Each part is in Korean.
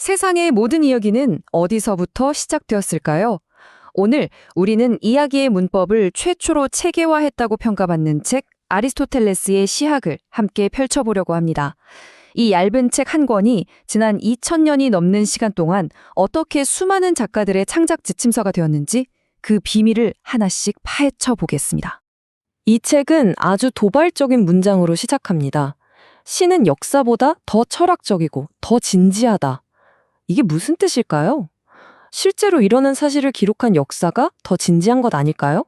세상의 모든 이야기는 어디서부터 시작되었을까요? 오늘 우리는 이야기의 문법을 최초로 체계화했다고 평가받는 책 아리스토텔레스의 시학을 함께 펼쳐보려고 합니다. 이 얇은 책 한 권이 지난 2000년이 넘는 시간 동안 어떻게 수많은 작가들의 창작 지침서가 되었는지 그 비밀을 하나씩 파헤쳐 보겠습니다. 이 책은 아주 도발적인 문장으로 시작합니다. 시는 역사보다 더 철학적이고 더 진지하다. 이게 무슨 뜻일까요? 실제로 일어난 사실을 기록한 역사가 더 진지한 것 아닐까요?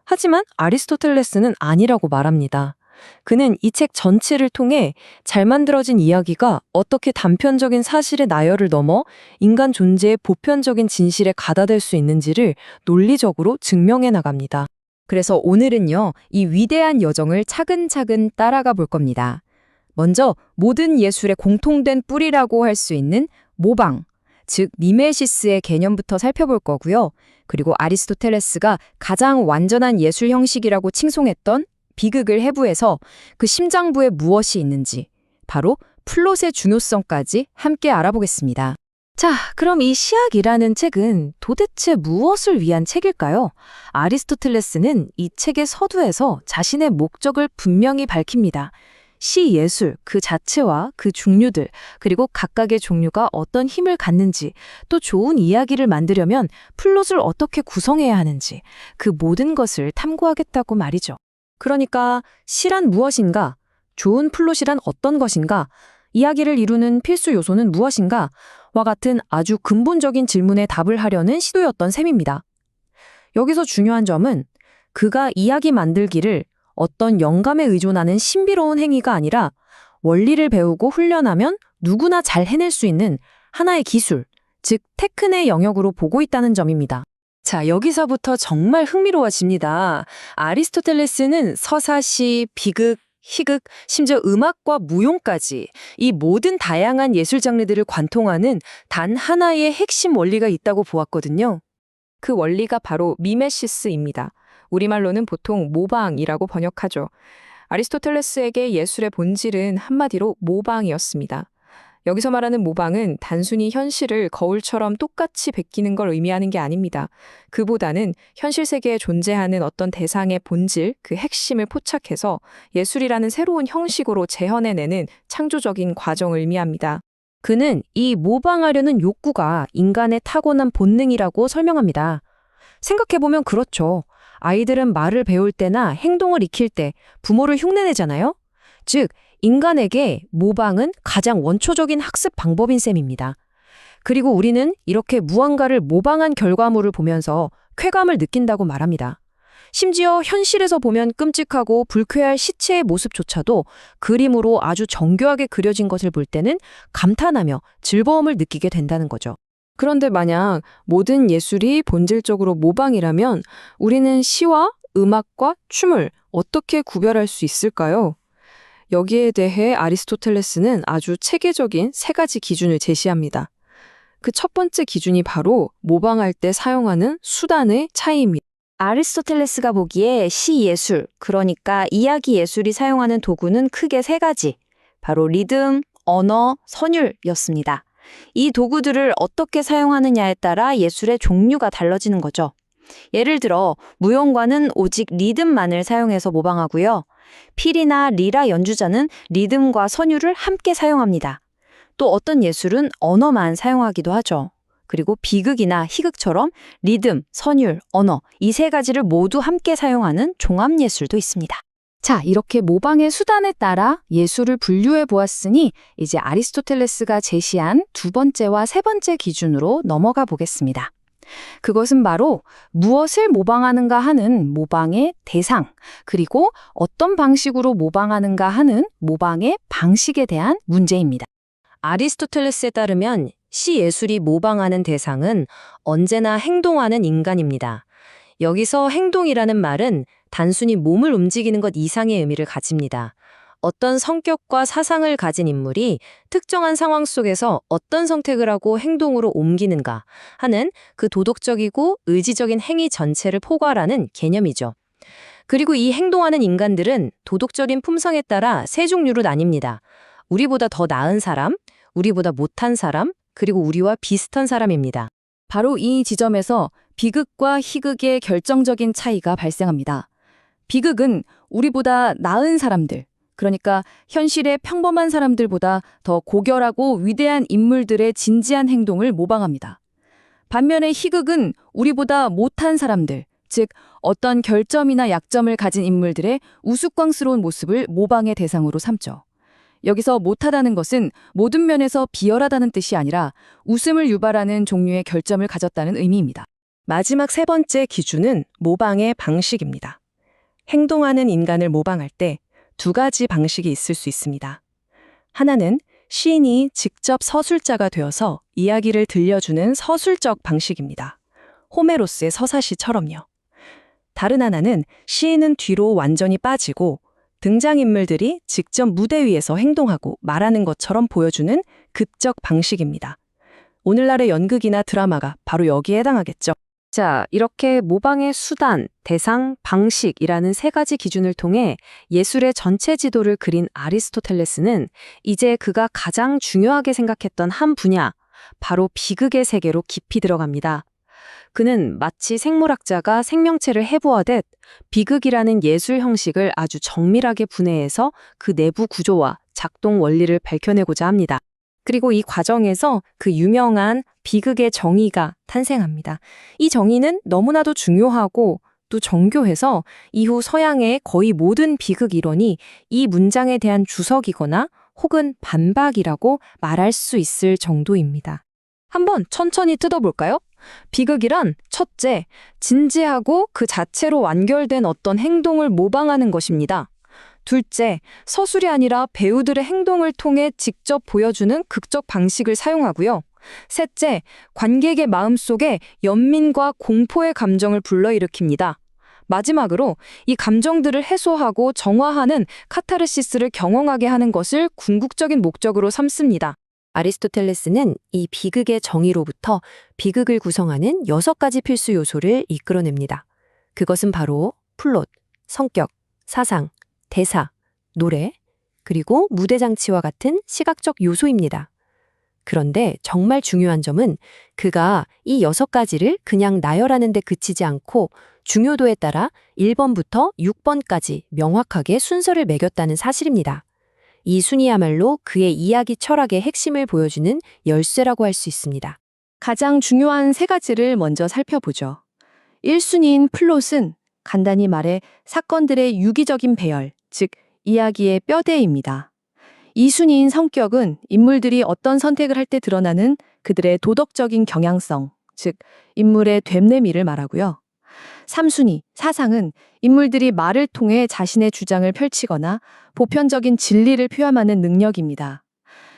하지만 아리스토텔레스는 아니라고 말합니다. 그는 이 책 전체를 통해 잘 만들어진 이야기가 어떻게 단편적인 사실의 나열을 넘어 인간 존재의 보편적인 진실에 가다될 수 있는지를 논리적으로 증명해 나갑니다. 그래서 오늘은요, 이 위대한 여정을 차근차근 따라가 볼 겁니다. 먼저 모든 예술의 공통된 뿌리라고 할 수 있는 모방, 즉 미메시스의 개념부터 살펴볼 거고요. 그리고 아리스토텔레스가 가장 완전한 예술 형식이라고 칭송했던 비극을 해부해서 그 심장부에 무엇이 있는지, 바로 플롯의 중요성까지 함께 알아보겠습니다. 자, 그럼 이 시학이라는 책은 도대체 무엇을 위한 책일까요? 아리스토텔레스는 이 책의 서두에서 자신의 목적을 분명히 밝힙니다. 시 예술 그 자체와 그 종류들, 그리고 각각의 종류가 어떤 힘을 갖는지, 또 좋은 이야기를 만들려면 플롯을 어떻게 구성해야 하는지, 그 모든 것을 탐구하겠다고 말이죠. 그러니까 시란 무엇인가? 좋은 플롯이란 어떤 것인가? 이야기를 이루는 필수 요소는 무엇인가? 와 같은 아주 근본적인 질문에 답을 하려는 시도였던 셈입니다. 여기서 중요한 점은 그가 이야기 만들기를 어떤 영감에 의존하는 신비로운 행위가 아니라 원리를 배우고 훈련하면 누구나 잘 해낼 수 있는 하나의 기술, 즉 테크닉의 영역으로 보고 있다는 점입니다. 자, 여기서부터 정말 흥미로워집니다. 아리스토텔레스는 서사시, 비극, 희극, 심지어 음악과 무용까지 이 모든 다양한 예술 장르들을 관통하는 단 하나의 핵심 원리가 있다고 보았거든요. 그 원리가 바로 미메시스입니다. 우리말로는 보통 모방이라고 번역하죠. 아리스토텔레스에게 예술의 본질은 한마디로 모방이었습니다. 여기서 말하는 모방은 단순히 현실을 거울처럼 똑같이 베끼는 걸 의미하는 게 아닙니다. 그보다는 현실 세계에 존재하는 어떤 대상의 본질, 그 핵심을 포착해서 예술이라는 새로운 형식으로 재현해내는 창조적인 과정을 의미합니다. 그는 이 모방하려는 욕구가 인간의 타고난 본능이라고 설명합니다. 생각해보면 그렇죠. 아이들은 말을 배울 때나 행동을 익힐 때 부모를 흉내내잖아요. 즉, 인간에게 모방은 가장 원초적인 학습 방법인 셈입니다. 그리고 우리는 이렇게 무언가를 모방한 결과물을 보면서 쾌감을 느낀다고 말합니다. 심지어 현실에서 보면 끔찍하고 불쾌할 시체의 모습조차도 그림으로 아주 정교하게 그려진 것을 볼 때는 감탄하며 즐거움을 느끼게 된다는 거죠. 그런데 만약 모든 예술이 본질적으로 모방이라면 우리는 시와 음악과 춤을 어떻게 구별할 수 있을까요? 여기에 대해 아리스토텔레스는 아주 체계적인 세 가지 기준을 제시합니다. 그 첫 번째 기준이 바로 모방할 때 사용하는 수단의 차이입니다. 아리스토텔레스가 보기에 시 예술, 그러니까 이야기 예술이 사용하는 도구는 크게 세 가지, 바로 리듬, 언어, 선율이었습니다. 이 도구들을 어떻게 사용하느냐에 따라 예술의 종류가 달라지는 거죠. 예를 들어 무용가는 오직 리듬만을 사용해서 모방하고요. 필이나 리라 연주자는 리듬과 선율을 함께 사용합니다. 또 어떤 예술은 언어만 사용하기도 하죠. 그리고 비극이나 희극처럼 리듬, 선율, 언어 이 세 가지를 모두 함께 사용하는 종합예술도 있습니다. 자, 이렇게 모방의 수단에 따라 예술을 분류해 보았으니 이제 아리스토텔레스가 제시한 두 번째와 세 번째 기준으로 넘어가 보겠습니다. 그것은 바로 무엇을 모방하는가 하는 모방의 대상, 그리고 어떤 방식으로 모방하는가 하는 모방의 방식에 대한 문제입니다. 아리스토텔레스에 따르면 시 예술이 모방하는 대상은 언제나 행동하는 인간입니다. 여기서 행동이라는 말은 단순히 몸을 움직이는 것 이상의 의미를 가집니다. 어떤 성격과 사상을 가진 인물이 특정한 상황 속에서 어떤 선택을 하고 행동으로 옮기는가 하는 그 도덕적이고 의지적인 행위 전체를 포괄하는 개념이죠. 그리고 이 행동하는 인간들은 도덕적인 품성에 따라 세 종류로 나뉩니다. 우리보다 더 나은 사람, 우리보다 못한 사람, 그리고 우리와 비슷한 사람입니다. 바로 이 지점에서 비극과 희극의 결정적인 차이가 발생합니다. 비극은 우리보다 나은 사람들, 그러니까 현실의 평범한 사람들보다 더 고결하고 위대한 인물들의 진지한 행동을 모방합니다. 반면에 희극은 우리보다 못한 사람들, 즉 어떤 결점이나 약점을 가진 인물들의 우스꽝스러운 모습을 모방의 대상으로 삼죠. 여기서 못하다는 것은 모든 면에서 비열하다는 뜻이 아니라 웃음을 유발하는 종류의 결점을 가졌다는 의미입니다. 마지막 세 번째 기준은 모방의 방식입니다. 행동하는 인간을 모방할 때 두 가지 방식이 있을 수 있습니다. 하나는 시인이 직접 서술자가 되어서 이야기를 들려주는 서술적 방식입니다. 호메로스의 서사시처럼요. 다른 하나는 시인은 뒤로 완전히 빠지고 등장인물들이 직접 무대 위에서 행동하고 말하는 것처럼 보여주는 극적 방식입니다. 오늘날의 연극이나 드라마가 바로 여기에 해당하겠죠. 자, 이렇게 모방의 수단, 대상, 방식이라는 세 가지 기준을 통해 예술의 전체 지도를 그린 아리스토텔레스는 이제 그가 가장 중요하게 생각했던 한 분야, 바로 비극의 세계로 깊이 들어갑니다. 그는 마치 생물학자가 생명체를 해부하듯 비극이라는 예술 형식을 아주 정밀하게 분해해서 그 내부 구조와 작동 원리를 밝혀내고자 합니다. 그리고 이 과정에서 그 유명한 비극의 정의가 탄생합니다. 이 정의는 너무나도 중요하고 또 정교해서 이후 서양의 거의 모든 비극 이론이 이 문장에 대한 주석이거나 혹은 반박이라고 말할 수 있을 정도입니다. 한번 천천히 뜯어볼까요? 비극이란 첫째, 진지하고 그 자체로 완결된 어떤 행동을 모방하는 것입니다. 둘째, 서술이 아니라 배우들의 행동을 통해 직접 보여주는 극적 방식을 사용하고요. 셋째, 관객의 마음속에 연민과 공포의 감정을 불러일으킵니다. 마지막으로 이 감정들을 해소하고 정화하는 카타르시스를 경험하게 하는 것을 궁극적인 목적으로 삼습니다. 아리스토텔레스는 이 비극의 정의로부터 비극을 구성하는 6가지 필수 요소를 이끌어냅니다. 그것은 바로 플롯, 성격, 사상, 대사, 노래, 그리고 무대 장치와 같은 시각적 요소입니다. 그런데 정말 중요한 점은 그가 이 6가지를 그냥 나열하는 데 그치지 않고 중요도에 따라 1번부터 6번까지 명확하게 순서를 매겼다는 사실입니다. 이 순위야말로 그의 이야기 철학의 핵심을 보여주는 열쇠라고 할 수 있습니다. 가장 중요한 3가지를 먼저 살펴보죠. 1순위인 플롯은 간단히 말해 사건들의 유기적인 배열, 즉 이야기의 뼈대입니다. 2순위인 성격은 인물들이 어떤 선택을 할 때 드러나는 그들의 도덕적인 경향성, 즉 인물의 됨내미를 말하고요. 3순위, 사상은 인물들이 말을 통해 자신의 주장을 펼치거나 보편적인 진리를 표현하는 능력입니다.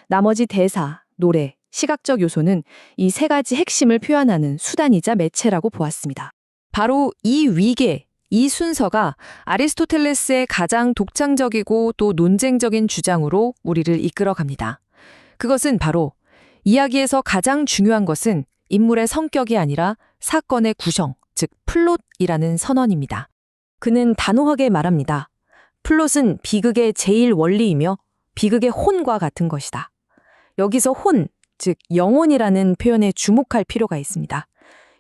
나머지 대사, 노래, 시각적 요소는 이 3가지 핵심을 표현하는 수단이자 매체라고 보았습니다. 바로 이 위계, 이 순서가 아리스토텔레스의 가장 독창적이고 또 논쟁적인 주장으로 우리를 이끌어갑니다. 그것은 바로 이야기에서 가장 중요한 것은 인물의 성격이 아니라 사건의 구성, 즉 플롯이라는 선언입니다. 그는 단호하게 말합니다. 플롯은 비극의 제일 원리이며 비극의 혼과 같은 것이다. 여기서 혼, 즉 영혼이라는 표현에 주목할 필요가 있습니다.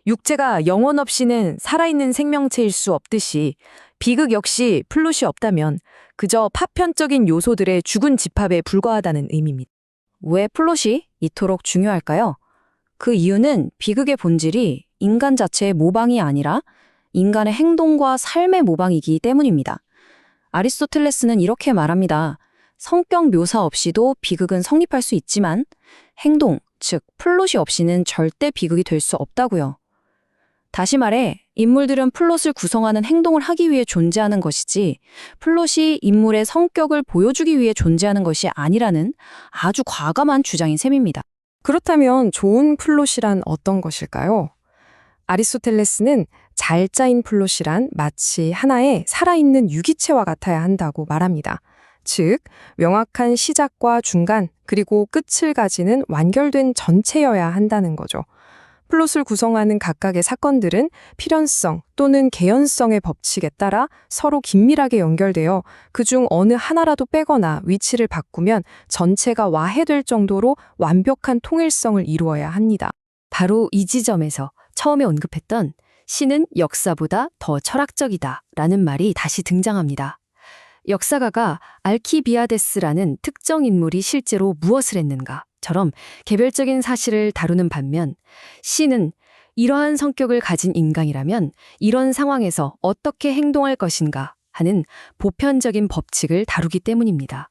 육체가 영혼 없이는 살아있는 생명체일 수 없듯이 비극 역시 플롯이 없다면 그저 파편적인 요소들의 죽은 집합에 불과하다는 의미입니다. 왜 플롯이 이토록 중요할까요? 그 이유는 비극의 본질이 인간 자체의 모방이 아니라 인간의 행동과 삶의 모방이기 때문입니다. 아리스토텔레스는 이렇게 말합니다. 성격 묘사 없이도 비극은 성립할 수 있지만 행동, 즉 플롯이 없이는 절대 비극이 될 수 없다고요. 다시 말해 인물들은 플롯을 구성하는 행동을 하기 위해 존재하는 것이지 플롯이 인물의 성격을 보여주기 위해 존재하는 것이 아니라는 아주 과감한 주장인 셈입니다. 그렇다면 좋은 플롯이란 어떤 것일까요? 아리스토텔레스는 잘 짜인 플롯이란 마치 하나의 살아있는 유기체와 같아야 한다고 말합니다. 즉, 명확한 시작과 중간, 그리고 끝을 가지는 완결된 전체여야 한다는 거죠. 플롯을 구성하는 각각의 사건들은 필연성 또는 개연성의 법칙에 따라 서로 긴밀하게 연결되어 그중 어느 하나라도 빼거나 위치를 바꾸면 전체가 와해될 정도로 완벽한 통일성을 이루어야 합니다. 바로 이 지점에서 처음에 언급했던 신은 역사보다 더 철학적이다 라는 말이 다시 등장합니다. 역사가가 알키비아데스라는 특정 인물이 실제로 무엇을 했는가처럼 개별적인 사실을 다루는 반면 신은 이러한 성격을 가진 인간이라면 이런 상황에서 어떻게 행동할 것인가 하는 보편적인 법칙을 다루기 때문입니다.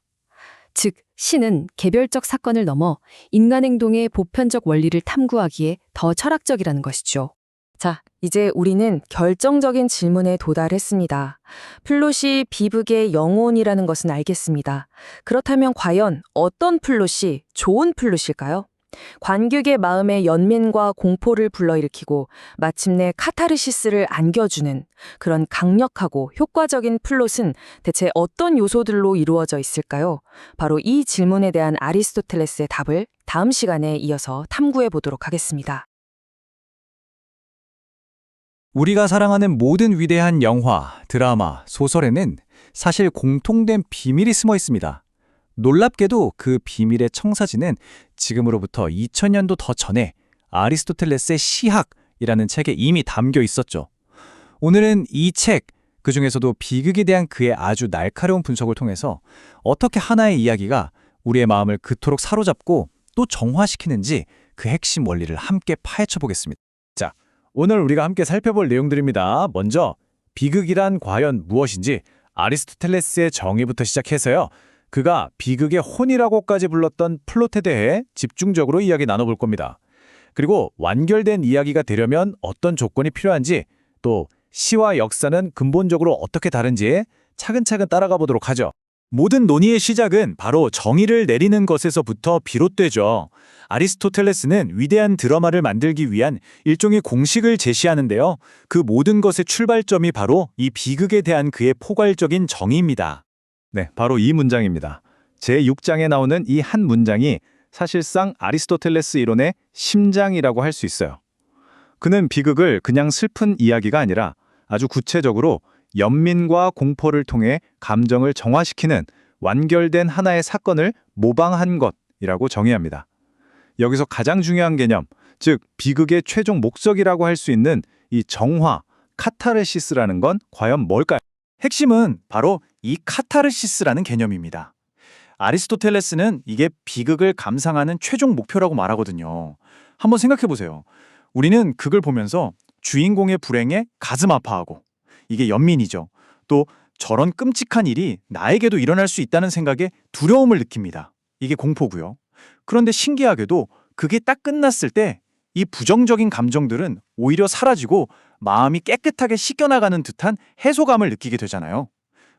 즉, 신은 개별적 사건을 넘어 인간 행동의 보편적 원리를 탐구하기에 더 철학적이라는 것이죠. 자, 이제 우리는 결정적인 질문에 도달했습니다. 플롯이 비극의 영혼이라는 것은 알겠습니다. 그렇다면 과연 어떤 플롯이 좋은 플롯일까요? 관객의 마음에 연민과 공포를 불러일으키고 마침내 카타르시스를 안겨주는 그런 강력하고 효과적인 플롯은 대체 어떤 요소들로 이루어져 있을까요? 바로 이 질문에 대한 아리스토텔레스의 답을 다음 시간에 이어서 탐구해 보도록 하겠습니다. 우리가 사랑하는 모든 위대한 영화, 드라마, 소설에는 사실 공통된 비밀이 숨어 있습니다. 놀랍게도 그 비밀의 청사진은 지금으로부터 2000년도 더 전에 아리스토텔레스의 시학이라는 책에 이미 담겨 있었죠. 오늘은 이 책, 그중에서도 비극에 대한 그의 아주 날카로운 분석을 통해서 어떻게 하나의 이야기가 우리의 마음을 그토록 사로잡고 또 정화시키는지 그 핵심 원리를 함께 파헤쳐 보겠습니다. 자, 오늘 우리가 함께 살펴볼 내용들입니다. 먼저 비극이란 과연 무엇인지 아리스토텔레스의 정의부터 시작해서요. 그가 비극의 혼이라고까지 불렀던 플롯에 대해 집중적으로 이야기 나눠볼 겁니다. 그리고 완결된 이야기가 되려면 어떤 조건이 필요한지, 또 시와 역사는 근본적으로 어떻게 다른지 차근차근 따라가 보도록 하죠. 모든 논의의 시작은 바로 정의를 내리는 것에서부터 비롯되죠. 아리스토텔레스는 위대한 드라마를 만들기 위한 일종의 공식을 제시하는데요. 그 모든 것의 출발점이 바로 이 비극에 대한 그의 포괄적인 정의입니다. 네, 바로 이 문장입니다. 제6장에 나오는 이 한 문장이 사실상 아리스토텔레스 이론의 심장이라고 할 수 있어요. 그는 비극을 그냥 슬픈 이야기가 아니라 아주 구체적으로 연민과 공포를 통해 감정을 정화시키는 완결된 하나의 사건을 모방한 것이라고 정의합니다. 여기서 가장 중요한 개념, 즉 비극의 최종 목적이라고 할 수 있는 이 정화, 카타르시스라는 건 과연 뭘까요? 핵심은 바로 이 카타르시스라는 개념입니다. 아리스토텔레스는 이게 비극을 감상하는 최종 목표라고 말하거든요. 한번 생각해 보세요. 우리는 극을 보면서 주인공의 불행에 가슴 아파하고, 이게 연민이죠. 또 저런 끔찍한 일이 나에게도 일어날 수 있다는 생각에 두려움을 느낍니다. 이게 공포고요. 그런데 신기하게도 그게 딱 끝났을 때 이 부정적인 감정들은 오히려 사라지고 마음이 깨끗하게 씻겨나가는 듯한 해소감을 느끼게 되잖아요.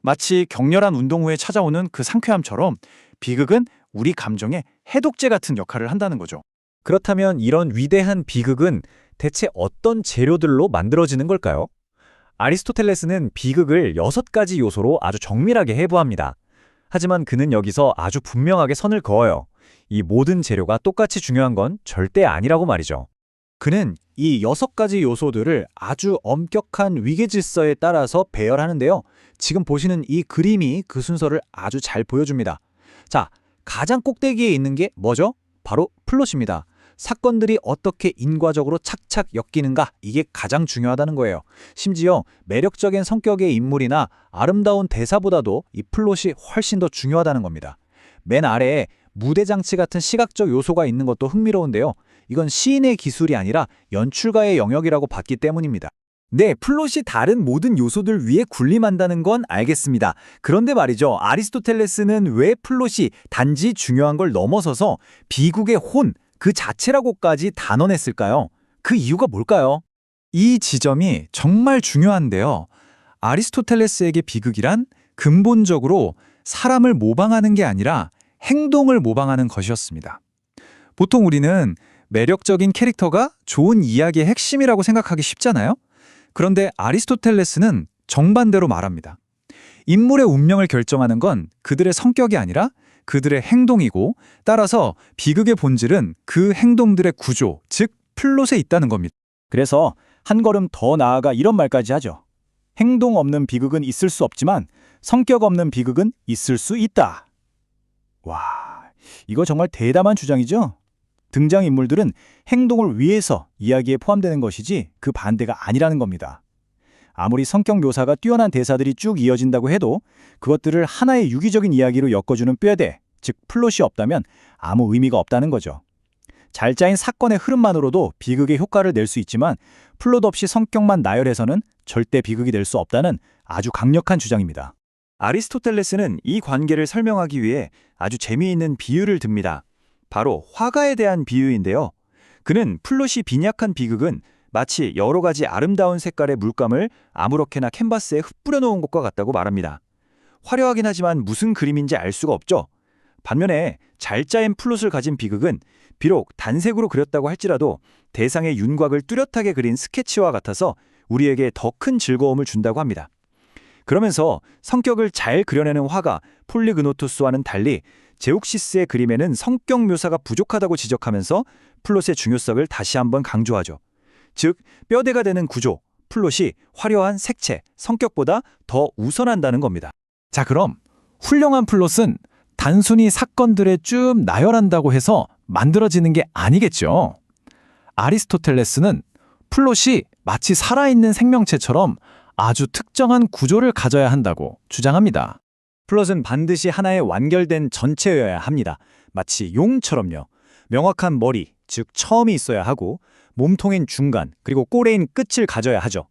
마치 격렬한 운동 후에 찾아오는 그 상쾌함처럼 비극은 우리 감정의 해독제 같은 역할을 한다는 거죠. 그렇다면 이런 위대한 비극은 대체 어떤 재료들로 만들어지는 걸까요? 아리스토텔레스는 비극을 6가지 요소로 아주 정밀하게 해부합니다. 하지만 그는 여기서 아주 분명하게 선을 그어요. 이 모든 재료가 똑같이 중요한 건 절대 아니라고 말이죠. 그는 이 6가지 요소들을 아주 엄격한 위계 질서에 따라서 배열하는데요. 지금 보시는 이 그림이 그 순서를 아주 잘 보여줍니다. 자, 가장 꼭대기에 있는 게 뭐죠? 바로 플롯입니다. 사건들이 어떻게 인과적으로 착착 엮이는가, 이게 가장 중요하다는 거예요. 심지어 매력적인 성격의 인물이나 아름다운 대사보다도 이 플롯이 훨씬 더 중요하다는 겁니다. 맨 아래에 무대장치 같은 시각적 요소가 있는 것도 흥미로운데요. 이건 시인의 기술이 아니라 연출가의 영역이라고 봤기 때문입니다. 네, 플롯이 다른 모든 요소들 위에 군림한다는 건 알겠습니다. 그런데 말이죠. 아리스토텔레스는 왜 플롯이 단지 중요한 걸 넘어서서 비극의 혼, 그 자체라고까지 단언했을까요? 그 이유가 뭘까요? 이 지점이 정말 중요한데요. 아리스토텔레스에게 비극이란 근본적으로 사람을 모방하는 게 아니라 행동을 모방하는 것이었습니다. 보통 우리는 매력적인 캐릭터가 좋은 이야기의 핵심이라고 생각하기 쉽잖아요. 그런데 아리스토텔레스는 정반대로 말합니다. 인물의 운명을 결정하는 건 그들의 성격이 아니라 그들의 행동이고, 따라서 비극의 본질은 그 행동들의 구조, 즉 플롯에 있다는 겁니다. 그래서 한 걸음 더 나아가 이런 말까지 하죠. 행동 없는 비극은 있을 수 없지만 성격 없는 비극은 있을 수 있다. 와, 이거 정말 대담한 주장이죠? 등장인물들은 행동을 위해서 이야기에 포함되는 것이지 그 반대가 아니라는 겁니다. 아무리 성격 묘사가 뛰어난 대사들이 쭉 이어진다고 해도 그것들을 하나의 유기적인 이야기로 엮어주는 뼈대, 즉 플롯이 없다면 아무 의미가 없다는 거죠. 잘 짜인 사건의 흐름만으로도 비극의 효과를 낼 수 있지만 플롯 없이 성격만 나열해서는 절대 비극이 될 수 없다는 아주 강력한 주장입니다. 아리스토텔레스는 이 관계를 설명하기 위해 아주 재미있는 비유를 듭니다. 바로 화가에 대한 비유인데요. 그는 플롯이 빈약한 비극은 마치 여러 가지 아름다운 색깔의 물감을 아무렇게나 캔버스에 흩뿌려 놓은 것과 같다고 말합니다. 화려하긴 하지만 무슨 그림인지 알 수가 없죠. 반면에 잘 짜인 플롯을 가진 비극은 비록 단색으로 그렸다고 할지라도 대상의 윤곽을 뚜렷하게 그린 스케치와 같아서 우리에게 더 큰 즐거움을 준다고 합니다. 그러면서 성격을 잘 그려내는 화가 폴리그노토스와는 달리 제옥시스의 그림에는 성격 묘사가 부족하다고 지적하면서 플롯의 중요성을 다시 한번 강조하죠. 즉, 뼈대가 되는 구조, 플롯이 화려한 색채, 성격보다 더 우선한다는 겁니다. 자, 그럼 훌륭한 플롯은 단순히 사건들에 쭉 나열한다고 해서 만들어지는 게 아니겠죠. 아리스토텔레스는 플롯이 마치 살아있는 생명체처럼 아주 특정한 구조를 가져야 한다고 주장합니다. 플롯은 반드시 하나의 완결된 전체여야 합니다. 마치 용처럼요. 명확한 머리, 즉 처음이 있어야 하고 몸통인 중간, 그리고 꼬레인 끝을 가져야 하죠.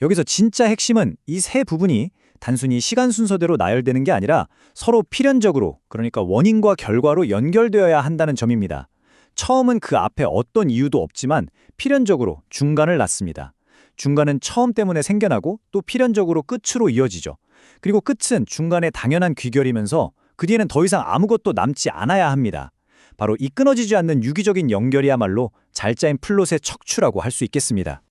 여기서 진짜 핵심은 이 세 부분이 단순히 시간 순서대로 나열되는 게 아니라 서로 필연적으로, 그러니까 원인과 결과로 연결되어야 한다는 점입니다. 처음은 그 앞에 어떤 이유도 없지만 필연적으로 중간을 낳습니다. 중간은 처음 때문에 생겨나고 또 필연적으로 끝으로 이어지죠. 그리고 끝은 중간에 당연한 귀결이면서 그 뒤에는 더 이상 아무것도 남지 않아야 합니다. 바로 이 끊어지지 않는 유기적인 연결이야말로 잘 짜인 플롯의 척추라고 할 수 있겠습니다.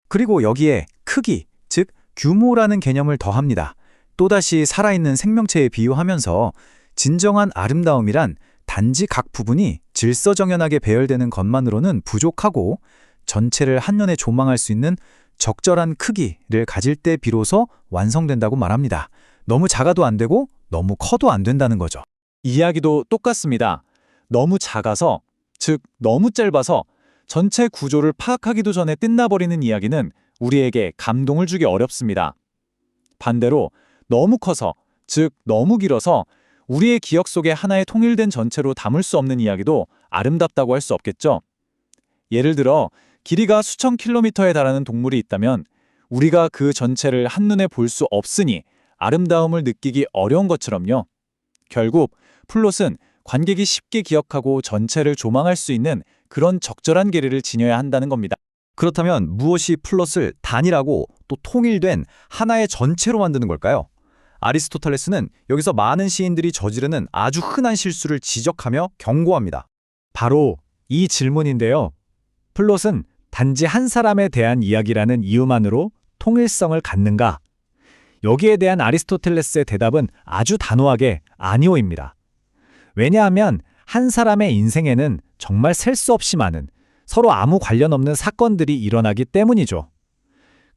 그리고 여기에 크기, 즉 규모라는 개념을 더합니다. 또다시 살아있는 생명체에 비유하면서 진정한 아름다움이란 단지 각 부분이 질서정연하게 배열되는 것만으로는 부족하고 전체를 한눈에 조망할 수 있는 적절한 크기를 가질 때 비로소 완성된다고 말합니다. 너무 작아도 안 되고 너무 커도 안 된다는 거죠. 이야기도 똑같습니다. 너무 작아서, 즉 너무 짧아서 전체 구조를 파악하기도 전에 끝나버리는 이야기는 우리에게 감동을 주기 어렵습니다. 반대로 너무 커서, 즉 너무 길어서 우리의 기억 속에 하나의 통일된 전체로 담을 수 없는 이야기도 아름답다고 할 수 없겠죠. 예를 들어 길이가 수천 킬로미터에 달하는 동물이 있다면 우리가 그 전체를 한눈에 볼 수 없으니 아름다움을 느끼기 어려운 것처럼요. 결국 플롯은 관객이 쉽게 기억하고 전체를 조망할 수 있는 그런 적절한 길이를 지녀야 한다는 겁니다. 그렇다면 무엇이 플롯을 단일하고 또 통일된 하나의 전체로 만드는 걸까요? 아리스토텔레스는 여기서 많은 시인들이 저지르는 아주 흔한 실수를 지적하며 경고합니다. 바로 이 질문인데요. 플롯은 단지 한 사람에 대한 이야기라는 이유만으로 통일성을 갖는가? 여기에 대한 아리스토텔레스의 대답은 아주 단호하게 아니오입니다. 왜냐하면 한 사람의 인생에는 정말 셀 수 없이 많은 서로 아무 관련 없는 사건들이 일어나기 때문이죠.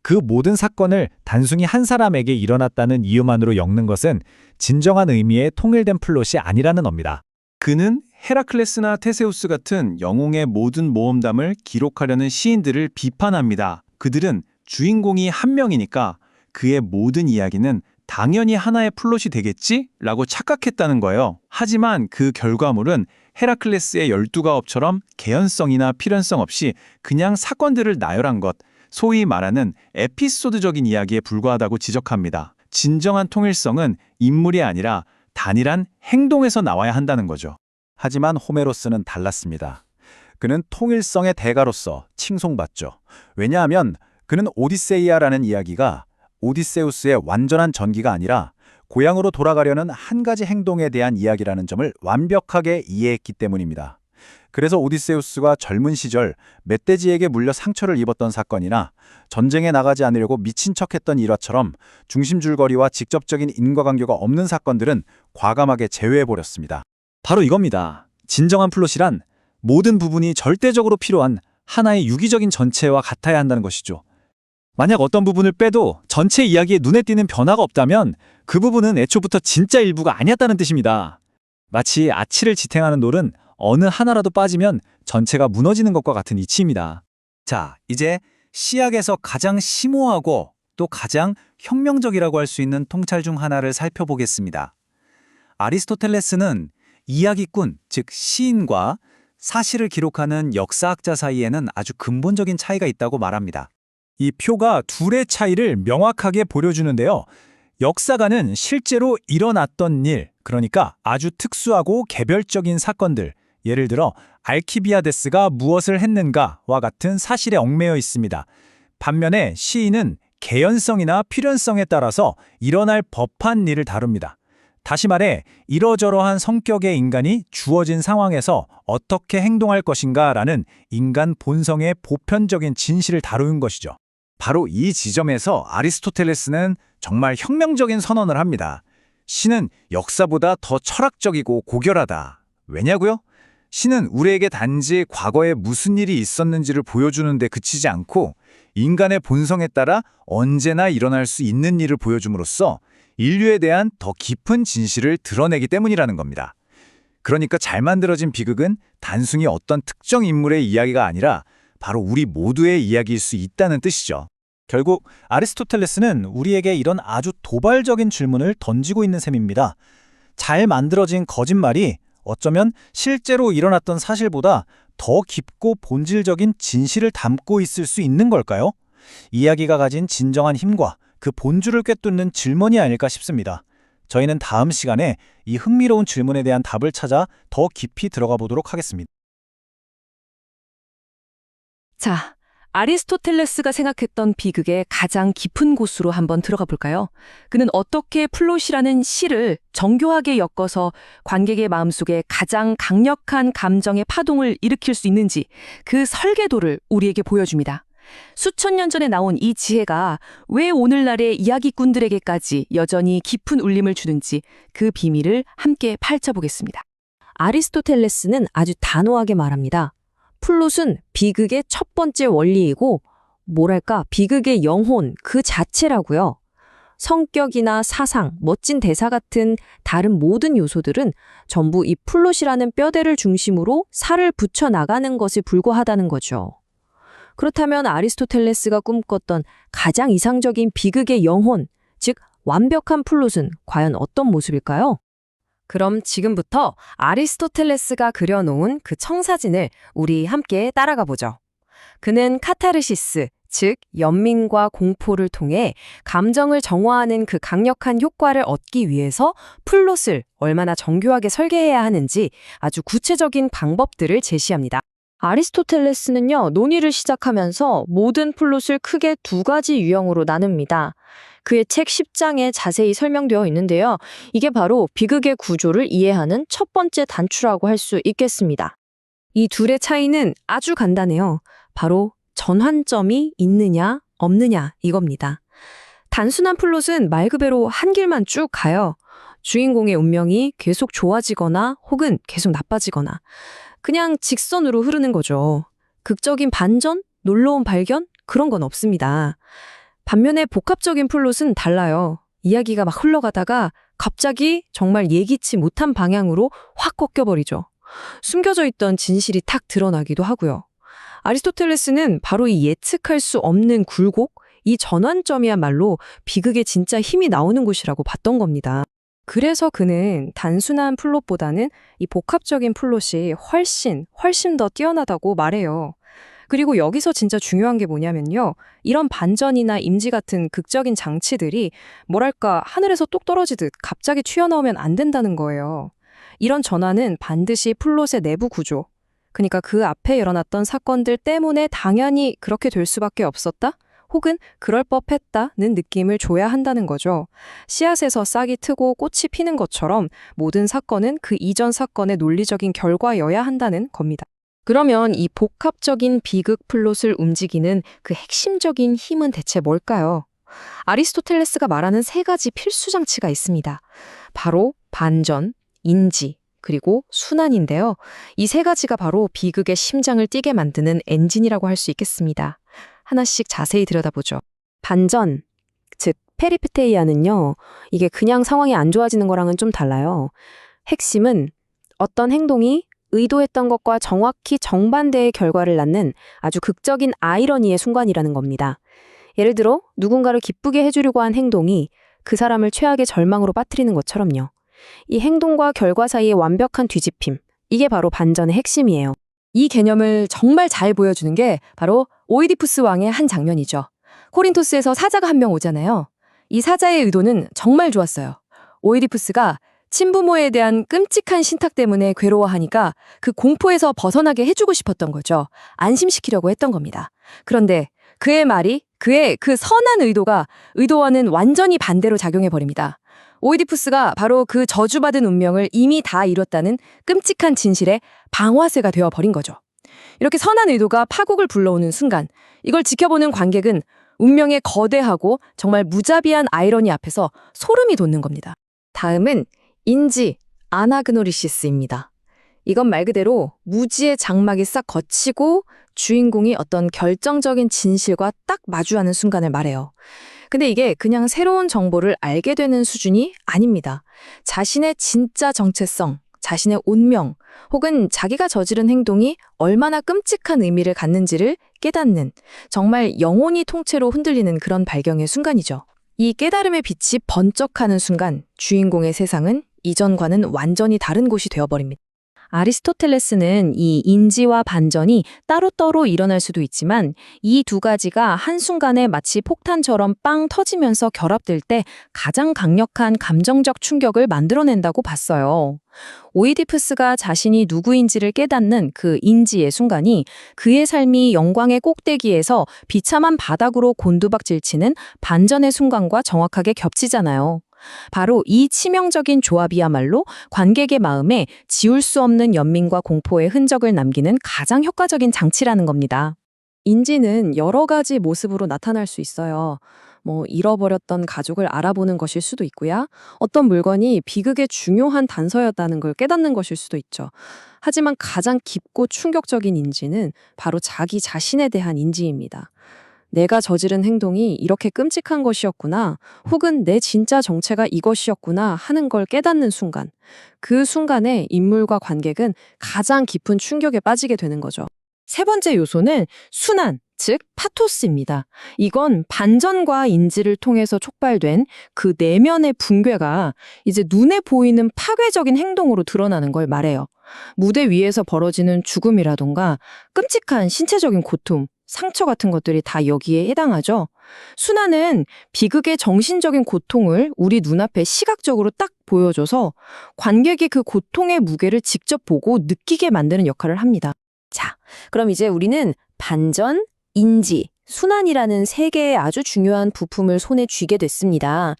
그 모든 사건을 단순히 한 사람에게 일어났다는 이유만으로 엮는 것은 진정한 의미의 통일된 플롯이 아니라는 겁니다. 그는 헤라클레스나 테세우스 같은 영웅의 모든 모험담을 기록하려는 시인들을 비판합니다. 그들은 주인공이 한 명이니까 그의 모든 이야기는 당연히 하나의 플롯이 되겠지? 라고 착각했다는 거예요. 하지만 그 결과물은 헤라클레스의 12가업처럼 개연성이나 필연성 없이 그냥 사건들을 나열한 것, 소위 말하는 에피소드적인 이야기에 불과하다고 지적합니다. 진정한 통일성은 인물이 아니라 단일한 행동에서 나와야 한다는 거죠. 하지만 호메로스는 달랐습니다. 그는 통일성의 대가로서 칭송받죠. 왜냐하면 그는 오디세이아라는 이야기가 오디세우스의 완전한 전기가 아니라 고향으로 돌아가려는 한 가지 행동에 대한 이야기라는 점을 완벽하게 이해했기 때문입니다. 그래서 오디세우스가 젊은 시절 멧돼지에게 물려 상처를 입었던 사건이나 전쟁에 나가지 않으려고 미친 척했던 일화처럼 중심줄거리와 직접적인 인과관계가 없는 사건들은 과감하게 제외해버렸습니다. 바로 이겁니다. 진정한 플롯이란 모든 부분이 절대적으로 필요한 하나의 유기적인 전체와 같아야 한다는 것이죠. 만약 어떤 부분을 빼도 전체 이야기에 눈에 띄는 변화가 없다면 그 부분은 애초부터 진짜 일부가 아니었다는 뜻입니다. 마치 아치를 지탱하는 돌은 어느 하나라도 빠지면 전체가 무너지는 것과 같은 이치입니다. 자, 이제 시약에서 가장 심오하고 또 가장 혁명적이라고 할 수 있는 통찰 중 하나를 살펴보겠습니다. 아리스토텔레스는 이야기꾼, 즉 시인과 사실을 기록하는 역사학자 사이에는 아주 근본적인 차이가 있다고 말합니다. 이 표가 둘의 차이를 명확하게 보여주는데요. 역사가는 실제로 일어났던 일, 그러니까 아주 특수하고 개별적인 사건들, 예를 들어 알키비아데스가 무엇을 했는가와 같은 사실에 얽매여 있습니다. 반면에 시인은 개연성이나 필연성에 따라서 일어날 법한 일을 다룹니다. 다시 말해 이러저러한 성격의 인간이 주어진 상황에서 어떻게 행동할 것인가라는 인간 본성의 보편적인 진실을 다루는 것이죠. 바로 이 지점에서 아리스토텔레스는 정말 혁명적인 선언을 합니다. 시는 역사보다 더 철학적이고 고결하다. 왜냐고요? 시는 우리에게 단지 과거에 무슨 일이 있었는지를 보여주는 데 그치지 않고 인간의 본성에 따라 언제나 일어날 수 있는 일을 보여줌으로써 인류에 대한 더 깊은 진실을 드러내기 때문이라는 겁니다. 그러니까 잘 만들어진 비극은 단순히 어떤 특정 인물의 이야기가 아니라 바로 우리 모두의 이야기일 수 있다는 뜻이죠. 결국 아리스토텔레스는 우리에게 이런 아주 도발적인 질문을 던지고 있는 셈입니다. 잘 만들어진 거짓말이 어쩌면 실제로 일어났던 사실보다 더 깊고 본질적인 진실을 담고 있을 수 있는 걸까요? 이야기가 가진 진정한 힘과 그 본줄을 꿰뚫는 질문이 아닐까 싶습니다. 저희는 다음 시간에 이 흥미로운 질문에 대한 답을 찾아 더 깊이 들어가 보도록 하겠습니다. 자, 아리스토텔레스가 생각했던 비극의 가장 깊은 곳으로 한번 들어가 볼까요? 그는 어떻게 플롯이라는 시를 정교하게 엮어서 관객의 마음속에 가장 강력한 감정의 파동을 일으킬 수 있는지 그 설계도를 우리에게 보여줍니다. 수천 년 전에 나온 이 지혜가 왜 오늘날의 이야기꾼들에게까지 여전히 깊은 울림을 주는지 그 비밀을 함께 파헤쳐보겠습니다. 아리스토텔레스는 아주 단호하게 말합니다. 플롯은 비극의 첫 번째 원리이고 뭐랄까 비극의 영혼 그 자체라고요. 성격이나 사상, 멋진 대사 같은 다른 모든 요소들은 전부 이 플롯이라는 뼈대를 중심으로 살을 붙여 나가는 것에 불과하다는 거죠. 그렇다면 아리스토텔레스가 꿈꿨던 가장 이상적인 비극의 영혼, 즉 완벽한 플롯은 과연 어떤 모습일까요? 그럼 지금부터 아리스토텔레스가 그려놓은 그 청사진을 우리 함께 따라가 보죠. 그는 카타르시스, 즉 연민과 공포를 통해 감정을 정화하는 그 강력한 효과를 얻기 위해서 플롯을 얼마나 정교하게 설계해야 하는지 아주 구체적인 방법들을 제시합니다. 아리스토텔레스는요, 논의를 시작하면서 모든 플롯을 크게 두 가지 유형으로 나눕니다. 그의 책 10장에 자세히 설명되어 있는데요. 이게 바로 비극의 구조를 이해하는 첫 번째 단추라고 할 수 있겠습니다. 이 둘의 차이는 아주 간단해요. 바로 전환점이 있느냐, 없느냐 이겁니다. 단순한 플롯은 말 그대로 한 길만 쭉 가요. 주인공의 운명이 계속 좋아지거나 혹은 계속 나빠지거나 그냥 직선으로 흐르는 거죠. 극적인 반전, 놀라운 발견 그런 건 없습니다. 반면에 복합적인 플롯은 달라요. 이야기가 막 흘러가다가 갑자기 정말 예기치 못한 방향으로 확 꺾여버리죠. 숨겨져 있던 진실이 탁 드러나기도 하고요. 아리스토텔레스는 바로 이 예측할 수 없는 굴곡, 이 전환점이야말로 비극의 진짜 힘이 나오는 곳이라고 봤던 겁니다. 그래서 그는 단순한 플롯보다는 이 복합적인 플롯이 훨씬 더 뛰어나다고 말해요. 그리고 여기서 진짜 중요한 게 뭐냐면요. 이런 반전이나 임지 같은 극적인 장치들이 뭐랄까 하늘에서 뚝 떨어지듯 갑자기 튀어나오면 안 된다는 거예요. 이런 전환은 반드시 플롯의 내부 구조, 그러니까 그 앞에 일어났던 사건들 때문에 당연히 그렇게 될 수밖에 없었다? 혹은 그럴 법했다는 느낌을 줘야 한다는 거죠. 씨앗에서 싹이 트고 꽃이 피는 것처럼 모든 사건은 그 이전 사건의 논리적인 결과여야 한다는 겁니다. 그러면 이 복합적인 비극 플롯을 움직이는 그 핵심적인 힘은 대체 뭘까요? 아리스토텔레스가 말하는 세 가지 필수 장치가 있습니다. 바로 반전, 인지, 그리고 순환인데요. 이 세 가지가 바로 비극의 심장을 뛰게 만드는 엔진이라고 할 수 있겠습니다. 하나씩 자세히 들여다보죠. 반전, 즉 페리페테이아는요. 이게 그냥 상황이 안 좋아지는 거랑은 좀 달라요. 핵심은 어떤 행동이 의도했던 것과 정확히 정반대의 결과를 낳는 아주 극적인 아이러니의 순간이라는 겁니다. 예를 들어 누군가를 기쁘게 해주려고 한 행동이 그 사람을 최악의 절망으로 빠뜨리는 것처럼요. 이 행동과 결과 사이의 완벽한 뒤집힘, 이게 바로 반전의 핵심이에요. 이 개념을 정말 잘 보여주는 게 바로 오이디푸스 왕의 한 장면이죠. 코린토스에서 사자가 한 명 오잖아요. 이 사자의 의도는 정말 좋았어요. 오이디푸스가 친부모에 대한 끔찍한 신탁 때문에 괴로워하니까 그 공포에서 벗어나게 해주고 싶었던 거죠. 안심시키려고 했던 겁니다. 그런데 그의 말이, 그의 그 선한 의도가 의도와는 완전히 반대로 작용해버립니다. 오이디푸스가 바로 그 저주받은 운명을 이미 다 이뤘다는 끔찍한 진실의 방화쇠가 되어버린 거죠. 이렇게 선한 의도가 파국을 불러오는 순간, 이걸 지켜보는 관객은 운명의 거대하고 정말 무자비한 아이러니 앞에서 소름이 돋는 겁니다. 다음은 인지 아나그노리시스입니다. 이건 말 그대로 무지의 장막이 싹 걷히고 주인공이 어떤 결정적인 진실과 딱 마주하는 순간을 말해요. 근데 이게 그냥 새로운 정보를 알게 되는 수준이 아닙니다. 자신의 진짜 정체성, 자신의 운명, 혹은 자기가 저지른 행동이 얼마나 끔찍한 의미를 갖는지를 깨닫는, 정말 영혼이 통째로 흔들리는 그런 발견의 순간이죠. 이 깨달음의 빛이 번쩍하는 순간 주인공의 세상은 이전과는 완전히 다른 곳이 되어버립니다. 아리스토텔레스는 이 인지와 반전이 따로따로 일어날 수도 있지만 이 두 가지가 한순간에 마치 폭탄처럼 빵 터지면서 결합될 때 가장 강력한 감정적 충격을 만들어낸다고 봤어요. 오이디푸스가 자신이 누구인지를 깨닫는 그 인지의 순간이 그의 삶이 영광의 꼭대기에서 비참한 바닥으로 곤두박질치는 반전의 순간과 정확하게 겹치잖아요. 바로 이 치명적인 조합이야말로 관객의 마음에 지울 수 없는 연민과 공포의 흔적을 남기는 가장 효과적인 장치라는 겁니다. 인지는 여러 가지 모습으로 나타날 수 있어요. 잃어버렸던 가족을 알아보는 것일 수도 있고요. 어떤 물건이 비극의 중요한 단서였다는 걸 깨닫는 것일 수도 있죠. 하지만 가장 깊고 충격적인 인지는 바로 자기 자신에 대한 인지입니다. 내가 저지른 행동이 이렇게 끔찍한 것이었구나, 혹은 내 진짜 정체가 이것이었구나 하는 걸 깨닫는 순간, 그 순간에 인물과 관객은 가장 깊은 충격에 빠지게 되는 거죠. 세 번째 요소는 순환, 즉 파토스입니다. 이건 반전과 인지를 통해서 촉발된 그 내면의 붕괴가 이제 눈에 보이는 파괴적인 행동으로 드러나는 걸 말해요. 무대 위에서 벌어지는 죽음이라던가 끔찍한 신체적인 고통, 상처 같은 것들이 다 여기에 해당하죠. 순환은 비극의 정신적인 고통을 우리 눈앞에 시각적으로 딱 보여줘서 관객이 그 고통의 무게를 직접 보고 느끼게 만드는 역할을 합니다. 자, 그럼 이제 우리는 반전, 인지, 순환이라는 세 개의 아주 중요한 부품을 손에 쥐게 됐습니다.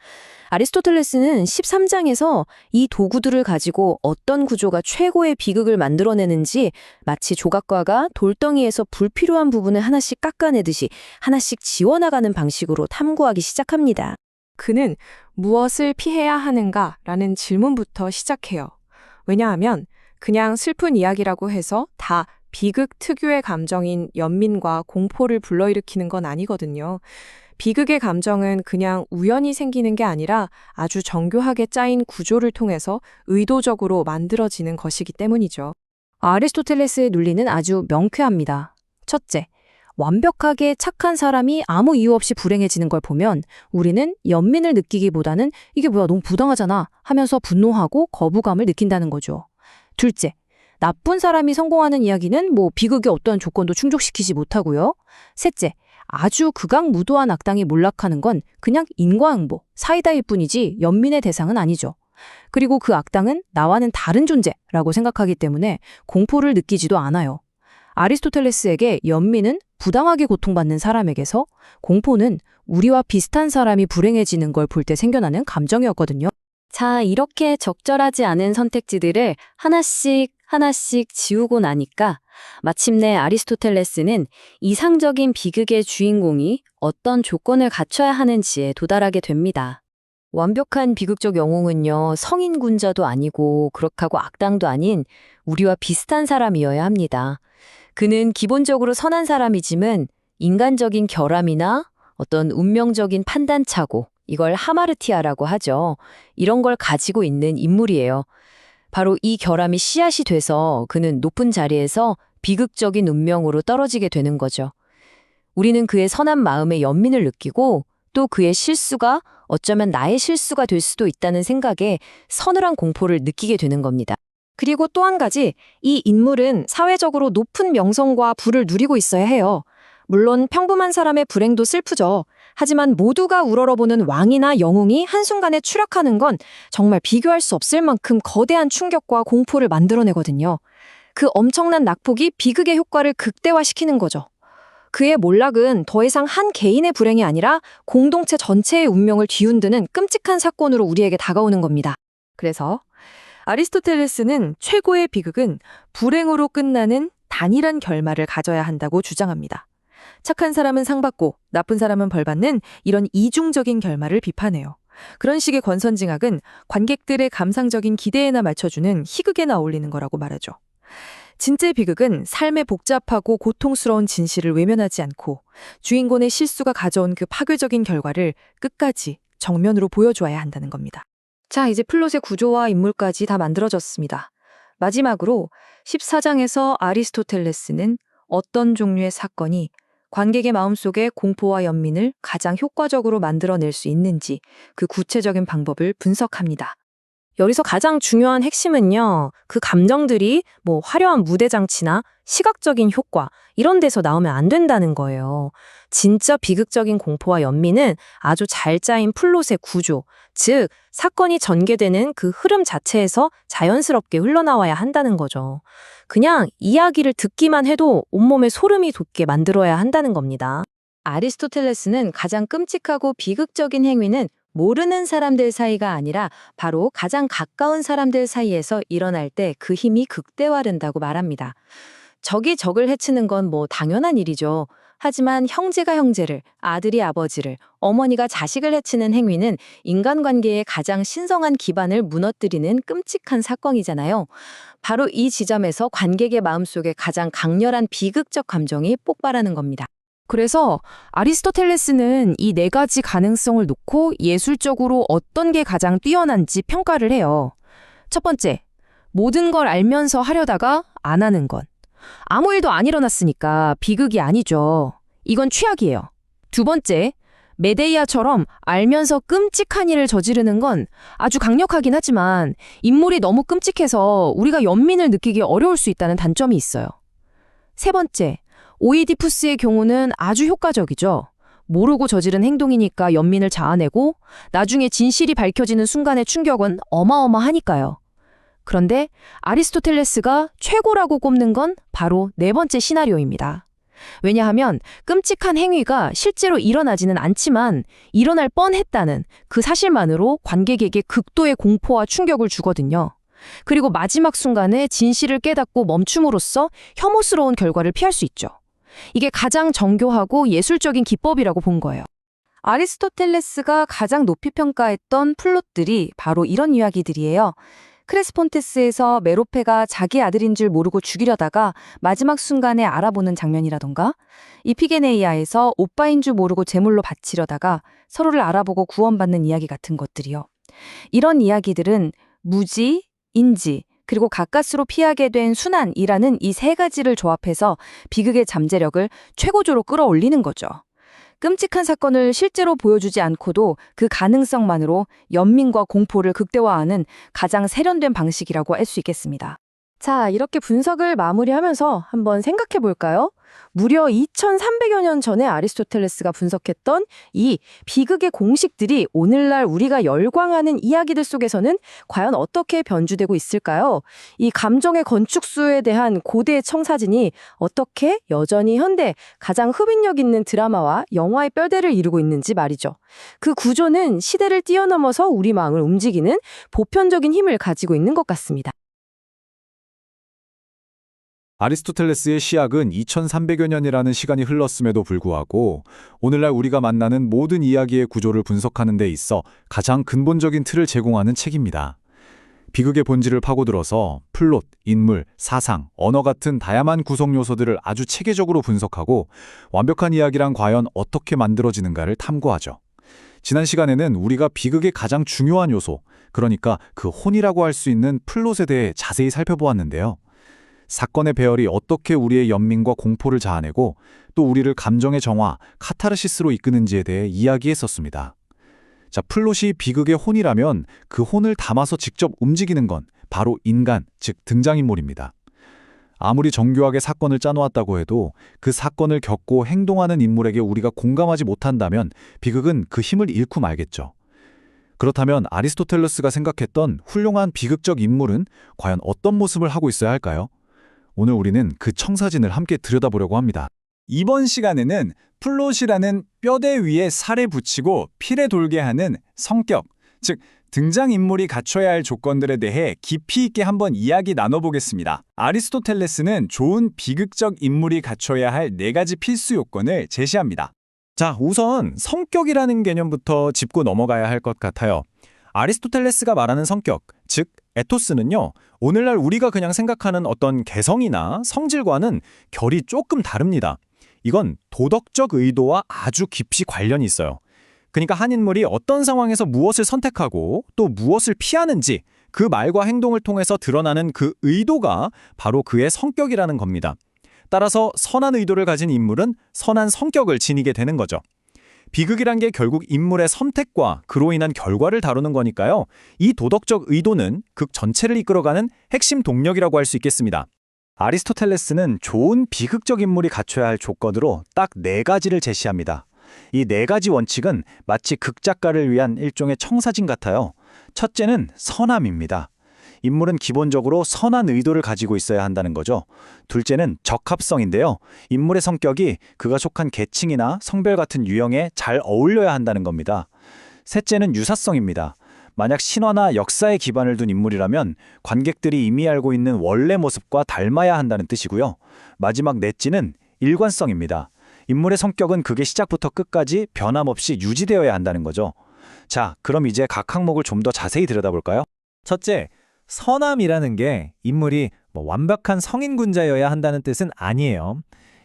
아리스토텔레스는 13장에서 이 도구들을 가지고 어떤 구조가 최고의 비극을 만들어내는지 마치 조각가가 돌덩이에서 불필요한 부분을 하나씩 깎아내듯이 하나씩 지워나가는 방식으로 탐구하기 시작합니다. 그는 무엇을 피해야 하는가라는 질문부터 시작해요. 왜냐하면 그냥 슬픈 이야기라고 해서 다 비극 특유의 감정인 연민과 공포를 불러일으키는 건 아니거든요. 비극의 감정은 그냥 우연히 생기는 게 아니라 아주 정교하게 짜인 구조를 통해서 의도적으로 만들어지는 것이기 때문이죠. 아리스토텔레스의 논리는 아주 명쾌합니다. 첫째, 완벽하게 착한 사람이 아무 이유 없이 불행해지는 걸 보면 우리는 연민을 느끼기보다는 이게 뭐야 너무 부당하잖아 하면서 분노하고 거부감을 느낀다는 거죠. 둘째, 나쁜 사람이 성공하는 이야기는 비극의 어떠한 조건도 충족시키지 못하고요. 셋째, 아주 극악무도한 악당이 몰락하는 건 그냥 인과응보, 사이다일 뿐이지 연민의 대상은 아니죠. 그리고 그 악당은 나와는 다른 존재라고 생각하기 때문에 공포를 느끼지도 않아요. 아리스토텔레스에게 연민은 부당하게 고통받는 사람에게서, 공포는 우리와 비슷한 사람이 불행해지는 걸 볼 때 생겨나는 감정이었거든요. 자, 이렇게 적절하지 않은 선택지들을 하나씩 지우고 나니까 마침내 아리스토텔레스는 이상적인 비극의 주인공이 어떤 조건을 갖춰야 하는지에 도달하게 됩니다. 완벽한 비극적 영웅은요, 성인 군자도 아니고 그렇다고 악당도 아닌 우리와 비슷한 사람이어야 합니다. 그는 기본적으로 선한 사람이지만 인간적인 결함이나 어떤 운명적인 판단착오, 이걸 하마르티아라고 하죠. 이런 걸 가지고 있는 인물이에요. 바로 이 결함이 씨앗이 돼서 그는 높은 자리에서 비극적인 운명으로 떨어지게 되는 거죠. 우리는 그의 선한 마음에 연민을 느끼고 또 그의 실수가 어쩌면 나의 실수가 될 수도 있다는 생각에 서늘한 공포를 느끼게 되는 겁니다. 그리고 또 한 가지, 이 인물은 사회적으로 높은 명성과 부를 누리고 있어야 해요. 물론 평범한 사람의 불행도 슬프죠. 하지만 모두가 우러러보는 왕이나 영웅이 한순간에 추락하는 건 정말 비교할 수 없을 만큼 거대한 충격과 공포를 만들어내거든요. 그 엄청난 낙폭이 비극의 효과를 극대화시키는 거죠. 그의 몰락은 더 이상 한 개인의 불행이 아니라 공동체 전체의 운명을 뒤흔드는 끔찍한 사건으로 우리에게 다가오는 겁니다. 그래서 아리스토텔레스는 최고의 비극은 불행으로 끝나는 단일한 결말을 가져야 한다고 주장합니다. 착한 사람은 상 받고 나쁜 사람은 벌 받는 이런 이중적인 결말을 비판해요. 그런 식의 권선징악은 관객들의 감상적인 기대에나 맞춰주는 희극에나 어울리는 거라고 말하죠. 진짜 비극은 삶의 복잡하고 고통스러운 진실을 외면하지 않고 주인공의 실수가 가져온 그 파괴적인 결과를 끝까지 정면으로 보여줘야 한다는 겁니다. 자, 이제 플롯의 구조와 인물까지 다 만들어졌습니다. 마지막으로 14장에서 아리스토텔레스는 어떤 종류의 사건이 관객의 마음속에 공포와 연민을 가장 효과적으로 만들어낼 수 있는지 그 구체적인 방법을 분석합니다. 여기서 가장 중요한 핵심은요, 그 감정들이 화려한 무대 장치나 시각적인 효과, 이런 데서 나오면 안 된다는 거예요. 진짜 비극적인 공포와 연민은 아주 잘 짜인 플롯의 구조, 즉, 사건이 전개되는 그 흐름 자체에서 자연스럽게 흘러나와야 한다는 거죠. 그냥 이야기를 듣기만 해도 온몸에 소름이 돋게 만들어야 한다는 겁니다. 아리스토텔레스는 가장 끔찍하고 비극적인 행위는 모르는 사람들 사이가 아니라 바로 가장 가까운 사람들 사이에서 일어날 때 그 힘이 극대화된다고 말합니다. 적이 적을 해치는 건 당연한 일이죠. 하지만 형제가 형제를, 아들이 아버지를, 어머니가 자식을 해치는 행위는 인간관계의 가장 신성한 기반을 무너뜨리는 끔찍한 사건이잖아요. 바로 이 지점에서 관객의 마음속에 가장 강렬한 비극적 감정이 폭발하는 겁니다. 그래서 아리스토텔레스는 이 네 가지 가능성을 놓고 예술적으로 어떤 게 가장 뛰어난지 평가를 해요. 첫 번째, 모든 걸 알면서 하려다가 안 하는 것. 아무 일도 안 일어났으니까 비극이 아니죠. 이건 최악이에요. 두 번째, 메데이아처럼 알면서 끔찍한 일을 저지르는 건 아주 강력하긴 하지만 인물이 너무 끔찍해서 우리가 연민을 느끼기 어려울 수 있다는 단점이 있어요. 세 번째, 오이디푸스의 경우는 아주 효과적이죠. 모르고 저지른 행동이니까 연민을 자아내고 나중에 진실이 밝혀지는 순간의 충격은 어마어마하니까요. 그런데 아리스토텔레스가 최고라고 꼽는 건 바로 네 번째 시나리오입니다. 왜냐하면 끔찍한 행위가 실제로 일어나지는 않지만 일어날 뻔했다는 그 사실만으로 관객에게 극도의 공포와 충격을 주거든요. 그리고 마지막 순간에 진실을 깨닫고 멈춤으로써 혐오스러운 결과를 피할 수 있죠. 이게 가장 정교하고 예술적인 기법이라고 본 거예요. 아리스토텔레스가 가장 높이 평가했던 플롯들이 바로 이런 이야기들이에요. 크레스폰테스에서 메로페가 자기 아들인 줄 모르고 죽이려다가 마지막 순간에 알아보는 장면이라던가, 이피게네이아에서 오빠인 줄 모르고 제물로 바치려다가 서로를 알아보고 구원받는 이야기 같은 것들이요. 이런 이야기들은 무지, 인지, 그리고 가까스로 피하게 된 순환이라는 이 세 가지를 조합해서 비극의 잠재력을 최고조로 끌어올리는 거죠. 끔찍한 사건을 실제로 보여주지 않고도 그 가능성만으로 연민과 공포를 극대화하는 가장 세련된 방식이라고 할 수 있겠습니다. 자, 이렇게 분석을 마무리하면서 한번 생각해 볼까요? 무려 2300여 년 전에 아리스토텔레스가 분석했던 이 비극의 공식들이 오늘날 우리가 열광하는 이야기들 속에서는 과연 어떻게 변주되고 있을까요? 이 감정의 건축수에 대한 고대 청사진이 어떻게 여전히 현대 가장 흡인력 있는 드라마와 영화의 뼈대를 이루고 있는지 말이죠. 그 구조는 시대를 뛰어넘어서 우리 마음을 움직이는 보편적인 힘을 가지고 있는 것 같습니다. 아리스토텔레스의 시학은 2300여 년이라는 시간이 흘렀음에도 불구하고 오늘날 우리가 만나는 모든 이야기의 구조를 분석하는 데 있어 가장 근본적인 틀을 제공하는 책입니다. 비극의 본질을 파고들어서 플롯, 인물, 사상, 언어 같은 다양한 구성 요소들을 아주 체계적으로 분석하고 완벽한 이야기란 과연 어떻게 만들어지는가를 탐구하죠. 지난 시간에는 우리가 비극의 가장 중요한 요소, 그러니까 그 혼이라고 할 수 있는 플롯에 대해 자세히 살펴보았는데요. 사건의 배열이 어떻게 우리의 연민과 공포를 자아내고 또 우리를 감정의 정화, 카타르시스로 이끄는지에 대해 이야기했었습니다. 자, 플롯이 비극의 혼이라면 그 혼을 담아서 직접 움직이는 건 바로 인간, 즉 등장인물입니다. 아무리 정교하게 사건을 짜놓았다고 해도 그 사건을 겪고 행동하는 인물에게 우리가 공감하지 못한다면 비극은 그 힘을 잃고 말겠죠. 그렇다면 아리스토텔레스가 생각했던 훌륭한 비극적 인물은 과연 어떤 모습을 하고 있어야 할까요? 오늘 우리는 그 청사진을 함께 들여다보려고 합니다. 이번 시간에는 플롯이라는 뼈대 위에 살에 붙이고 피를 돌게 하는 성격, 즉 등장인물이 갖춰야 할 조건들에 대해 깊이 있게 한번 이야기 나눠보겠습니다. 아리스토텔레스는 좋은 비극적 인물이 갖춰야 할 4가지 필수 요건을 제시합니다. 자, 우선 성격이라는 개념부터 짚고 넘어가야 할 것 같아요. 아리스토텔레스가 말하는 성격, 즉 에토스는요, 오늘날 우리가 그냥 생각하는 어떤 개성이나 성질과는 결이 조금 다릅니다. 이건 도덕적 의도와 아주 깊이 관련이 있어요. 그러니까 한 인물이 어떤 상황에서 무엇을 선택하고 또 무엇을 피하는지 그 말과 행동을 통해서 드러나는 그 의도가 바로 그의 성격이라는 겁니다. 따라서 선한 의도를 가진 인물은 선한 성격을 지니게 되는 거죠. 비극이란 게 결국 인물의 선택과 그로 인한 결과를 다루는 거니까요. 이 도덕적 의도는 극 전체를 이끌어가는 핵심 동력이라고 할 수 있겠습니다. 아리스토텔레스는 좋은 비극적 인물이 갖춰야 할 조건으로 딱 4가지를 제시합니다. 이 4가지 원칙은 마치 극작가를 위한 일종의 청사진 같아요. 첫째는 선함입니다. 인물은 기본적으로 선한 의도를 가지고 있어야 한다는 거죠. 둘째는 적합성인데요. 인물의 성격이 그가 속한 계층이나 성별 같은 유형에 잘 어울려야 한다는 겁니다. 셋째는 유사성입니다. 만약 신화나 역사에 기반을 둔 인물이라면 관객들이 이미 알고 있는 원래 모습과 닮아야 한다는 뜻이고요. 마지막 넷째는 일관성입니다. 인물의 성격은 극의 시작부터 끝까지 변함없이 유지되어야 한다는 거죠. 자, 그럼 이제 각 항목을 좀 더 자세히 들여다볼까요? 첫째, 선함이라는 게 인물이 완벽한 성인군자여야 한다는 뜻은 아니에요.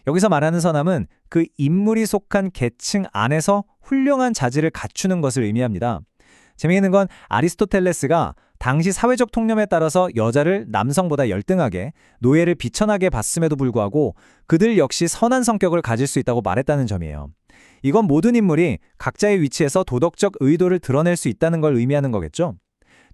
여기서 말하는 선함은 그 인물이 속한 계층 안에서 훌륭한 자질을 갖추는 것을 의미합니다. 재미있는 건 아리스토텔레스가 당시 사회적 통념에 따라서 여자를 남성보다 열등하게, 노예를 비천하게 봤음에도 불구하고 그들 역시 선한 성격을 가질 수 있다고 말했다는 점이에요. 이건 모든 인물이 각자의 위치에서 도덕적 의도를 드러낼 수 있다는 걸 의미하는 거겠죠.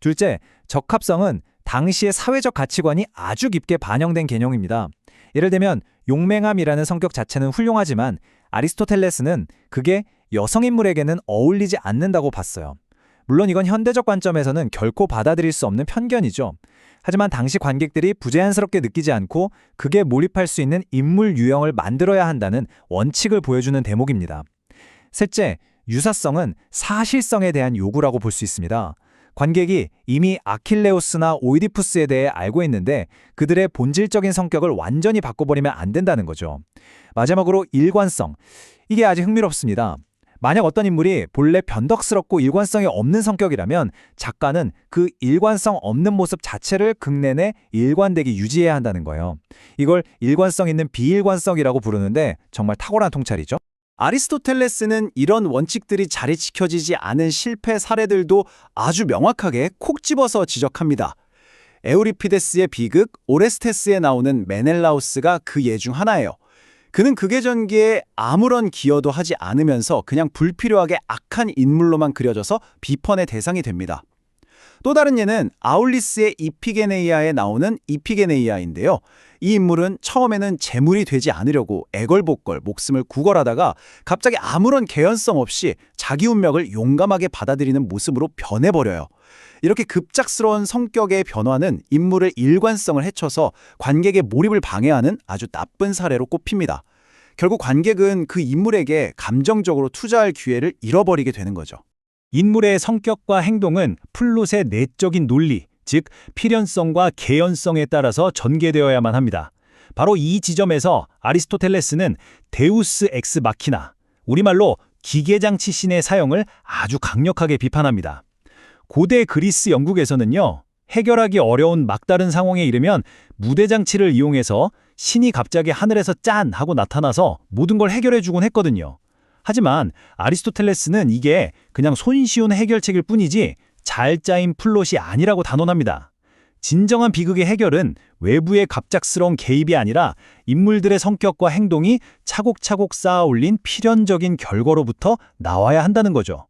둘째, 적합성은 당시의 사회적 가치관이 아주 깊게 반영된 개념입니다. 예를 들면 용맹함이라는 성격 자체는 훌륭하지만 아리스토텔레스는 그게 여성인물에게는 어울리지 않는다고 봤어요. 물론 이건 현대적 관점에서는 결코 받아들일 수 없는 편견이죠. 하지만 당시 관객들이 부자연스럽게 느끼지 않고 극에 몰입할 수 있는 인물 유형을 만들어야 한다는 원칙을 보여주는 대목입니다. 셋째, 유사성은 사실성에 대한 요구라고 볼 수 있습니다. 관객이 이미 아킬레우스나 오이디푸스에 대해 알고 있는데 그들의 본질적인 성격을 완전히 바꿔버리면 안 된다는 거죠. 마지막으로 일관성. 이게 아주 흥미롭습니다. 만약 어떤 인물이 본래 변덕스럽고 일관성이 없는 성격이라면 작가는 그 일관성 없는 모습 자체를 극 내내 일관되게 유지해야 한다는 거예요. 이걸 일관성 있는 비일관성이라고 부르는데 정말 탁월한 통찰이죠. 아리스토텔레스는 이런 원칙들이 자리 지켜지지 않은 실패 사례들도 아주 명확하게 콕 집어서 지적합니다. 에우리피데스의 비극 오레스테스에 나오는 메넬라우스가 그 예 중 하나예요. 그는 극의 전개에 아무런 기여도 하지 않으면서 그냥 불필요하게 악한 인물로만 그려져서 비판의 대상이 됩니다. 또 다른 예는 아울리스의 이피게네이아에 나오는 이피게네이아인데요. 이 인물은 처음에는 재물이 되지 않으려고 애걸복걸 목숨을 구걸하다가 갑자기 아무런 개연성 없이 자기 운명을 용감하게 받아들이는 모습으로 변해버려요. 이렇게 급작스러운 성격의 변화는 인물의 일관성을 해쳐서 관객의 몰입을 방해하는 아주 나쁜 사례로 꼽힙니다. 결국 관객은 그 인물에게 감정적으로 투자할 기회를 잃어버리게 되는 거죠. 인물의 성격과 행동은 플롯의 내적인 논리, 즉 필연성과 개연성에 따라서 전개되어야만 합니다. 바로 이 지점에서 아리스토텔레스는 데우스 엑스 마키나, 우리말로 기계장치 신의 사용을 아주 강력하게 비판합니다. 고대 그리스 영국에서는요, 해결하기 어려운 막다른 상황에 이르면 무대장치를 이용해서 신이 갑자기 하늘에서 짠 하고 나타나서 모든 걸 해결해주곤 했거든요. 하지만 아리스토텔레스는 이게 그냥 손쉬운 해결책일 뿐이지 잘 짜인 플롯이 아니라고 단언합니다. 진정한 비극의 해결은 외부의 갑작스러운 개입이 아니라 인물들의 성격과 행동이 차곡차곡 쌓아 올린 필연적인 결과로부터 나와야 한다는 거죠.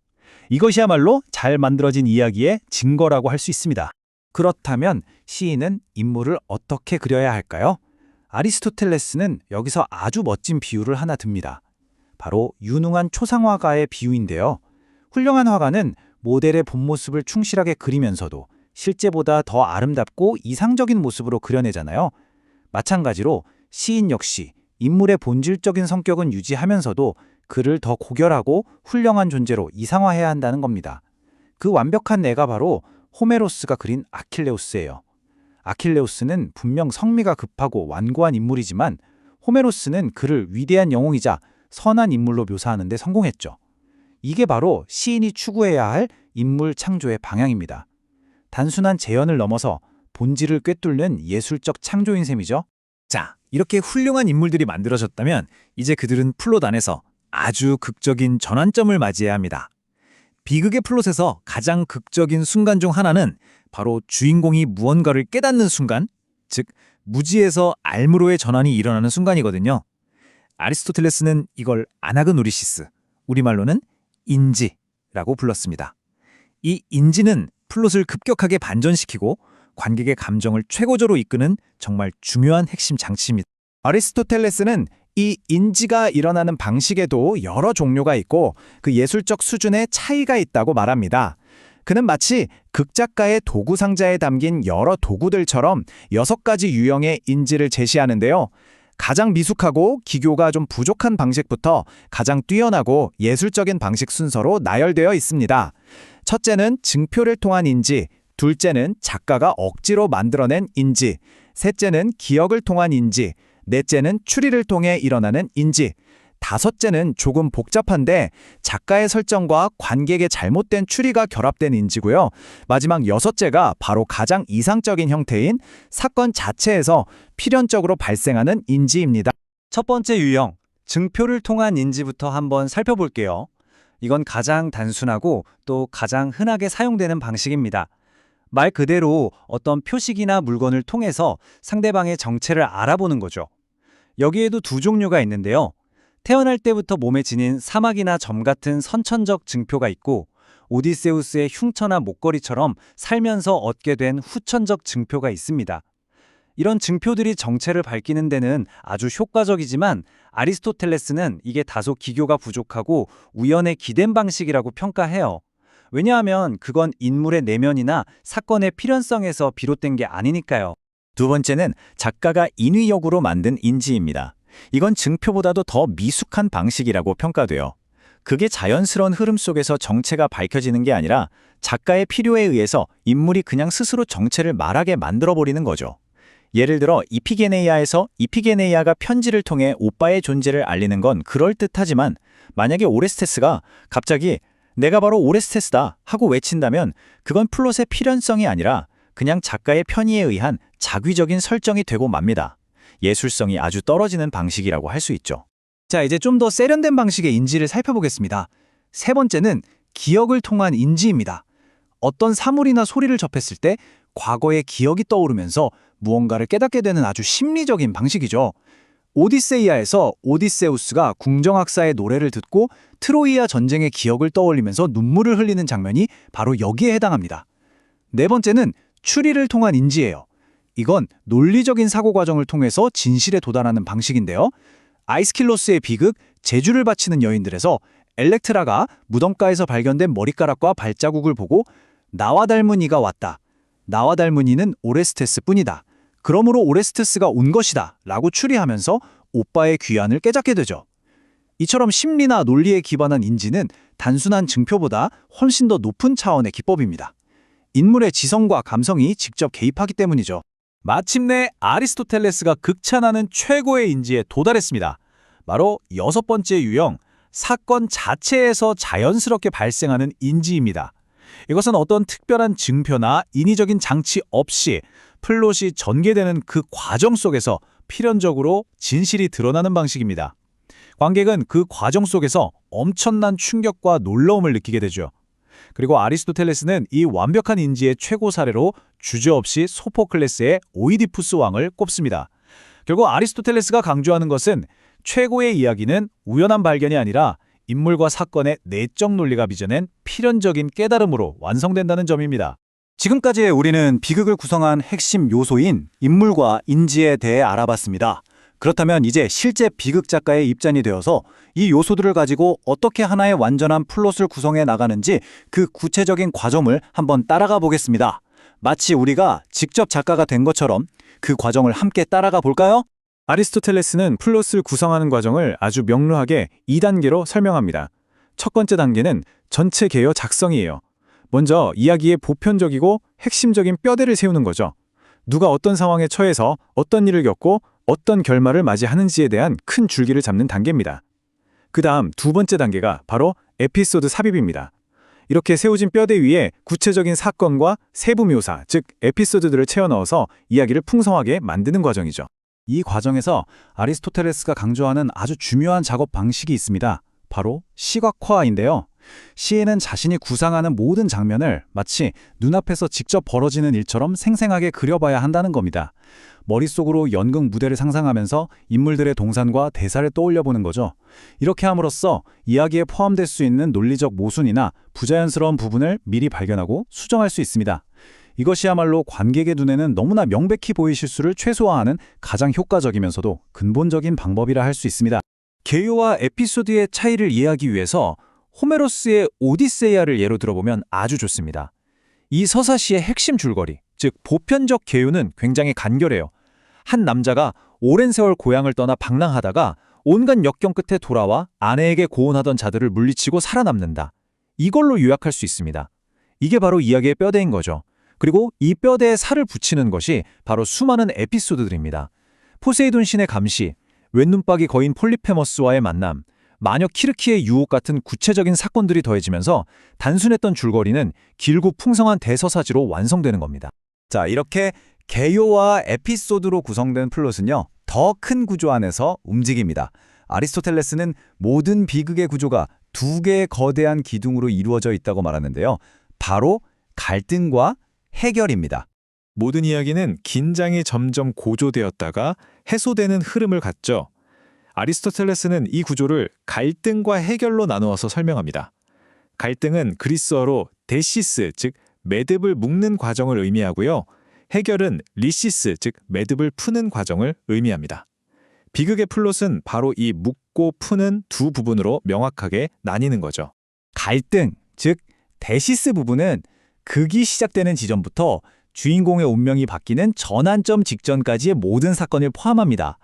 이것이야말로 잘 만들어진 이야기의 증거라고 할 수 있습니다. 그렇다면 시인은 인물을 어떻게 그려야 할까요? 아리스토텔레스는 여기서 아주 멋진 비유를 하나 듭니다. 바로 유능한 초상화가의 비유인데요. 훌륭한 화가는 모델의 본 모습을 충실하게 그리면서도 실제보다 더 아름답고 이상적인 모습으로 그려내잖아요. 마찬가지로 시인 역시 인물의 본질적인 성격은 유지하면서도 그를 더 고결하고 훌륭한 존재로 이상화해야 한다는 겁니다. 그 완벽한 애가 바로 호메로스가 그린 아킬레우스예요. 아킬레우스는 분명 성미가 급하고 완고한 인물이지만 호메로스는 그를 위대한 영웅이자 선한 인물로 묘사하는 데 성공했죠. 이게 바로 시인이 추구해야 할 인물 창조의 방향입니다. 단순한 재현을 넘어서 본질을 꿰뚫는 예술적 창조인 셈이죠. 자, 이렇게 훌륭한 인물들이 만들어졌다면 이제 그들은 플롯 안에서 아주 극적인 전환점을 맞이해야 합니다. 비극의 플롯에서 가장 극적인 순간 중 하나는 바로 주인공이 무언가를 깨닫는 순간, 즉 무지에서 알무로의 전환이 일어나는 순간이거든요. 아리스토텔레스는 이걸 아나그노리시스, 우리말로는 인지라고 불렀습니다. 이 인지는 플롯을 급격하게 반전시키고 관객의 감정을 최고조로 이끄는 정말 중요한 핵심 장치입니다. 아리스토텔레스는 이 인지가 일어나는 방식에도 여러 종류가 있고 그 예술적 수준의 차이가 있다고 말합니다. 그는 마치 극작가의 도구 상자에 담긴 여러 도구들처럼 6가지 유형의 인지를 제시하는데요. 가장 미숙하고 기교가 좀 부족한 방식부터 가장 뛰어나고 예술적인 방식 순서로 나열되어 있습니다. 첫째는 증표를 통한 인지, 둘째는 작가가 억지로 만들어낸 인지, 셋째는 기억을 통한 인지, 넷째는 추리를 통해 일어나는 인지, 다섯째는 조금 복잡한데 작가의 설정과 관객의 잘못된 추리가 결합된 인지고요. 마지막 여섯째가 바로 가장 이상적인 형태인 사건 자체에서 필연적으로 발생하는 인지입니다. 첫 번째 유형, 증표를 통한 인지부터 한번 살펴볼게요. 이건 가장 단순하고 또 가장 흔하게 사용되는 방식입니다. 말 그대로 어떤 표식이나 물건을 통해서 상대방의 정체를 알아보는 거죠. 여기에도 두 종류가 있는데요. 태어날 때부터 몸에 지닌 사막이나 점 같은 선천적 증표가 있고 오디세우스의 흉터나 목걸이처럼 살면서 얻게 된 후천적 증표가 있습니다. 이런 증표들이 정체를 밝히는 데는 아주 효과적이지만 아리스토텔레스는 이게 다소 기교가 부족하고 우연에 기댄 방식이라고 평가해요. 왜냐하면 그건 인물의 내면이나 사건의 필연성에서 비롯된 게 아니니까요. 두 번째는 작가가 인위적으로 만든 인지입니다. 이건 증표보다도 더 미숙한 방식이라고 평가돼요. 그게 자연스러운 흐름 속에서 정체가 밝혀지는 게 아니라 작가의 필요에 의해서 인물이 그냥 스스로 정체를 말하게 만들어버리는 거죠. 예를 들어 이피게네이아에서 이피게네이아가 편지를 통해 오빠의 존재를 알리는 건 그럴듯하지만 만약에 오레스테스가 갑자기 내가 바로 오레스테스다 하고 외친다면 그건 플롯의 필연성이 아니라 그냥 작가의 편의에 의한 자귀적인 설정이 되고 맙니다. 예술성이 아주 떨어지는 방식이라고 할 수 있죠. 자, 이제 좀 더 세련된 방식의 인지를 살펴보겠습니다. 세 번째는 기억을 통한 인지입니다. 어떤 사물이나 소리를 접했을 때 과거의 기억이 떠오르면서 무언가를 깨닫게 되는 아주 심리적인 방식이죠. 오디세이아에서 오디세우스가 궁정학사의 노래를 듣고 트로이아 전쟁의 기억을 떠올리면서 눈물을 흘리는 장면이 바로 여기에 해당합니다. 네 번째는 추리를 통한 인지예요. 이건 논리적인 사고 과정을 통해서 진실에 도달하는 방식인데요. 아이스킬로스의 비극 제주를 바치는 여인들에서 엘렉트라가 무덤가에서 발견된 머리카락과 발자국을 보고 나와 닮은 이가 왔다. 나와 닮은 이는 오레스테스뿐이다. 그러므로 오레스테스가 온 것이다 라고 추리하면서 오빠의 귀환을 깨닫게 되죠. 이처럼 심리나 논리에 기반한 인지는 단순한 증표보다 훨씬 더 높은 차원의 기법입니다. 인물의 지성과 감성이 직접 개입하기 때문이죠. 마침내 아리스토텔레스가 극찬하는 최고의 인지에 도달했습니다. 바로 6번째 유형, 사건 자체에서 자연스럽게 발생하는 인지입니다. 이것은 어떤 특별한 증표나 인위적인 장치 없이 플롯이 전개되는 그 과정 속에서 필연적으로 진실이 드러나는 방식입니다. 관객은 그 과정 속에서 엄청난 충격과 놀라움을 느끼게 되죠. 그리고 아리스토텔레스는 이 완벽한 인지의 최고 사례로 주저없이 소포클레스의 오이디푸스 왕을 꼽습니다. 결국 아리스토텔레스가 강조하는 것은 최고의 이야기는 우연한 발견이 아니라 인물과 사건의 내적 논리가 빚어낸 필연적인 깨달음으로 완성된다는 점입니다. 지금까지 우리는 비극을 구성한 핵심 요소인 인물과 인지에 대해 알아봤습니다. 그렇다면 이제 실제 비극 작가의 입장이 되어서 이 요소들을 가지고 어떻게 하나의 완전한 플롯을 구성해 나가는지 그 구체적인 과정을 한번 따라가 보겠습니다. 마치 우리가 직접 작가가 된 것처럼 그 과정을 함께 따라가 볼까요? 아리스토텔레스는 플롯을 구성하는 과정을 아주 명료하게 2단계로 설명합니다. 첫 번째 단계는 전체 개요 작성이에요. 먼저 이야기의 보편적이고 핵심적인 뼈대를 세우는 거죠. 누가 어떤 상황에 처해서 어떤 일을 겪고 어떤 결말을 맞이하는지에 대한 큰 줄기를 잡는 단계입니다. 그 다음 두 번째 단계가 바로 에피소드 삽입입니다. 이렇게 세워진 뼈대 위에 구체적인 사건과 세부 묘사, 즉 에피소드들을 채워 넣어서 이야기를 풍성하게 만드는 과정이죠. 이 과정에서 아리스토텔레스가 강조하는 아주 중요한 작업 방식이 있습니다. 바로 시각화인데요. 시인은 자신이 구상하는 모든 장면을 마치 눈앞에서 직접 벌어지는 일처럼 생생하게 그려봐야 한다는 겁니다. 머릿속으로 연극 무대를 상상하면서 인물들의 동산과 대사를 떠올려보는 거죠. 이렇게 함으로써 이야기에 포함될 수 있는 논리적 모순이나 부자연스러운 부분을 미리 발견하고 수정할 수 있습니다. 이것이야말로 관객의 눈에는 너무나 명백히 보일 실수를 최소화하는 가장 효과적이면서도 근본적인 방법이라 할 수 있습니다. 개요와 에피소드의 차이를 이해하기 위해서 호메로스의 오디세이아를 예로 들어보면 아주 좋습니다. 이 서사시의 핵심 줄거리, 즉 보편적 개요는 굉장히 간결해요. 한 남자가 오랜 세월 고향을 떠나 방랑하다가 온갖 역경 끝에 돌아와 아내에게 고온하던 자들을 물리치고 살아남는다. 이걸로 요약할 수 있습니다. 이게 바로 이야기의 뼈대인 거죠. 그리고 이 뼈대에 살을 붙이는 것이 바로 수많은 에피소드들입니다. 포세이돈 신의 감시, 왼눈박이 거인 폴리페머스와의 만남, 마녀 키르키의 유혹 같은 구체적인 사건들이 더해지면서 단순했던 줄거리는 길고 풍성한 대서사지로 완성되는 겁니다. 자, 이렇게 개요와 에피소드로 구성된 플롯은요, 더 큰 구조 안에서 움직입니다. 아리스토텔레스는 모든 비극의 구조가 두 개의 거대한 기둥으로 이루어져 있다고 말하는데요. 바로 갈등과 해결입니다. 모든 이야기는 긴장이 점점 고조되었다가 해소되는 흐름을 갖죠. 아리스토텔레스는 이 구조를 갈등과 해결로 나누어서 설명합니다. 갈등은 그리스어로 데시스, 즉 매듭을 묶는 과정을 의미하고요. 해결은 리시스, 즉 매듭을 푸는 과정을 의미합니다. 비극의 플롯은 바로 이 묶고 푸는 두 부분으로 명확하게 나뉘는 거죠. 갈등, 즉 데시스 부분은 극이 시작되는 지점부터 주인공의 운명이 바뀌는 전환점 직전까지의 모든 사건을 포함합니다.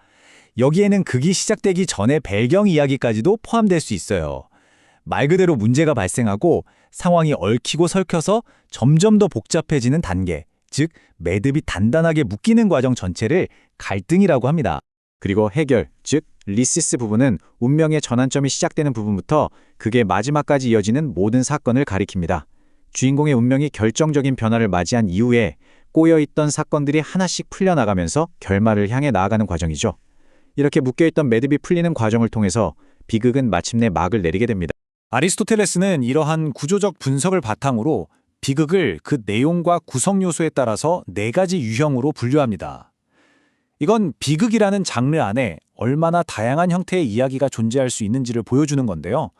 여기에는 극이 시작되기 전의 배경 이야기까지도 포함될 수 있어요. 말 그대로 문제가 발생하고 상황이 얽히고 설켜서 점점 더 복잡해지는 단계, 즉 매듭이 단단하게 묶이는 과정 전체를 갈등이라고 합니다. 그리고 해결, 즉 리시스 부분은 운명의 전환점이 시작되는 부분부터 극의 마지막까지 이어지는 모든 사건을 가리킵니다. 주인공의 운명이 결정적인 변화를 맞이한 이후에 꼬여있던 사건들이 하나씩 풀려나가면서 결말을 향해 나아가는 과정이죠. 이렇게 묶여있던 매듭이 풀리는 과정을 통해서 비극은 마침내 막을 내리게 됩니다. 아리스토텔레스는 이러한 구조적 분석을 바탕으로 비극을 그 내용과 구성 요소에 따라서 4가지 유형으로 분류합니다. 이건 비극이라는 장르 안에 얼마나 다양한 형태의 이야기가 존재할 수 있는지를 보여주는 건데요.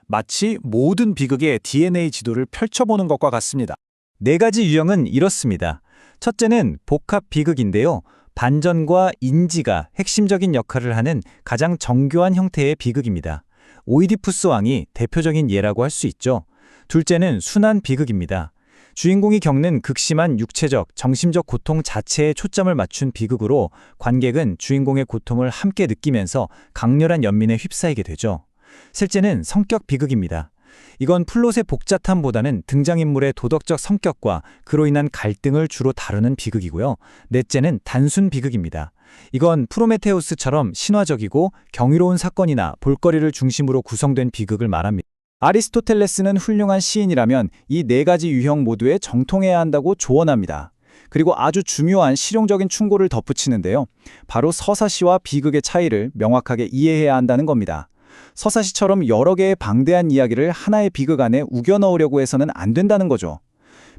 마치 모든 비극의 DNA 지도를 펼쳐보는 것과 같습니다. 4가지 유형은 이렇습니다. 첫째는 복합 비극인데요. 반전과 인지가 핵심적인 역할을 하는 가장 정교한 형태의 비극입니다. 오이디푸스 왕이 대표적인 예라고 할 수 있죠. 둘째는 순환 비극입니다. 주인공이 겪는 극심한 육체적, 정신적 고통 자체에 초점을 맞춘 비극으로 관객은 주인공의 고통을 함께 느끼면서 강렬한 연민에 휩싸이게 되죠. 셋째는 성격 비극입니다. 이건 플롯의 복잡함보다는 등장인물의 도덕적 성격과 그로 인한 갈등을 주로 다루는 비극이고요. 넷째는 단순 비극입니다. 이건 프로메테우스처럼 신화적이고 경이로운 사건이나 볼거리를 중심으로 구성된 비극을 말합니다. 아리스토텔레스는 훌륭한 시인이라면 이 네 가지 유형 모두에 정통해야 한다고 조언합니다. 그리고 아주 중요한 실용적인 충고를 덧붙이는데요. 바로 서사시와 비극의 차이를 명확하게 이해해야 한다는 겁니다. 서사시처럼 여러 개의 방대한 이야기를 하나의 비극 안에 우겨 넣으려고 해서는 안 된다는 거죠.